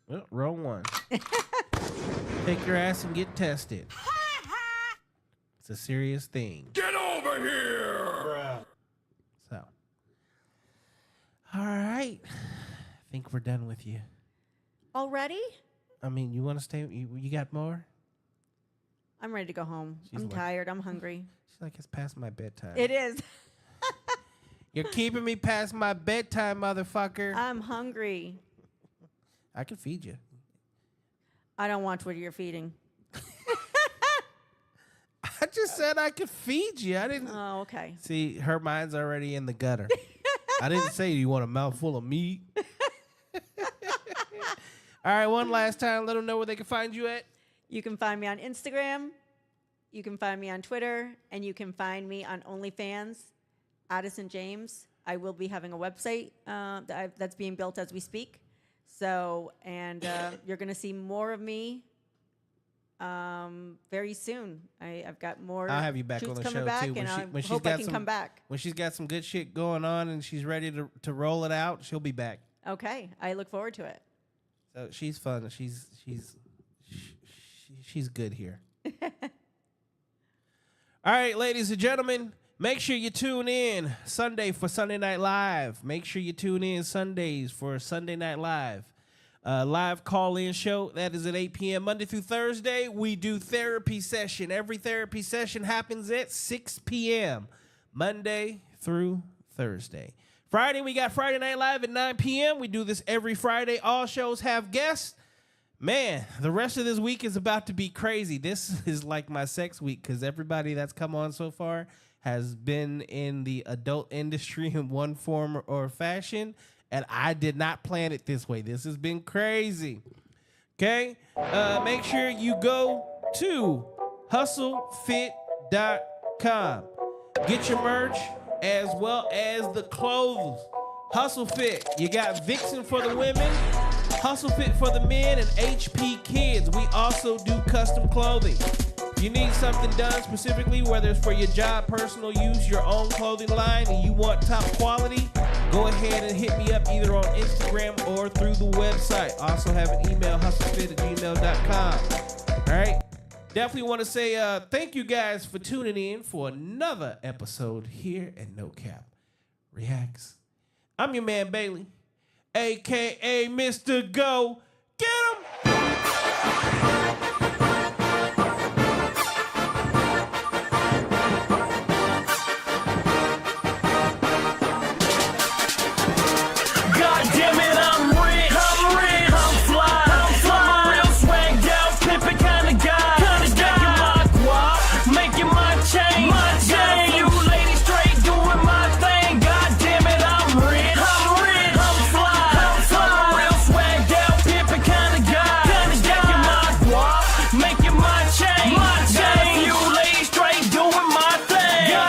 Oh, wrong one. Take your ass and get tested. It's a serious thing. Get over here! So, all right. I think we're done with you. Already? I mean, you want to stay? You got more? I'm ready to go home. She's I'm like- tired. I'm hungry. She's like, it's past my bedtime. It is. You're keeping me past my bedtime, motherfucker. I'm hungry. I can feed you. I don't want what you're feeding. I just said I could feed you. I didn't. Oh, okay. See, her mind's already in the gutter. I didn't say you want a mouthful of meat. All right, one last time. Let them know where they can find you at. You can find me on Instagram. You can find me on Twitter. And you can find me on OnlyFans, Addison James. I will be having a website that's being built as we speak. So, and you're going to see more of me very soon. I've got more. I'll have you back on shoots the coming show, back, too. and I When she's hope I got can some- come back. When she's got some good shit going on and she's ready to roll it out, she'll be back. Okay, I look forward to it. So she's fun. She's good here. All right, ladies and gentlemen, make sure you tune in Sunday for Sunday Night Live. Make sure you tune in Sundays for Sunday Night Live. Live call-in show. That is at 8 p.m. Monday through Thursday. We do therapy session. Every therapy session happens at 6 p.m. Monday through Thursday. Friday, we got Friday Night Live at 9 p.m. We do this every Friday. All shows have guests. Man, the rest of this week is about to be crazy. This is like my sex week because everybody that's come on so far has been in the adult industry in one form or fashion, and I did not plan it this way. This has been crazy. Okay? Make sure you go to hustlefit.com. Get your merch as well as the clothes. Hustle Fit. You got Vixen for the women, Hustle Fit for the men, and HP Kids. We also do custom clothing. If you need something done specifically, whether it's for your job, personal use, your own clothing line, and you want top quality, go ahead and hit me up either on Instagram or through the website. Also have an email, hustlefit@gmail.com. All right? Definitely want to say thank you guys for tuning in for another episode here at No Cap Reacts. I'm your man, Bailey, a.k.a. Mr. Go.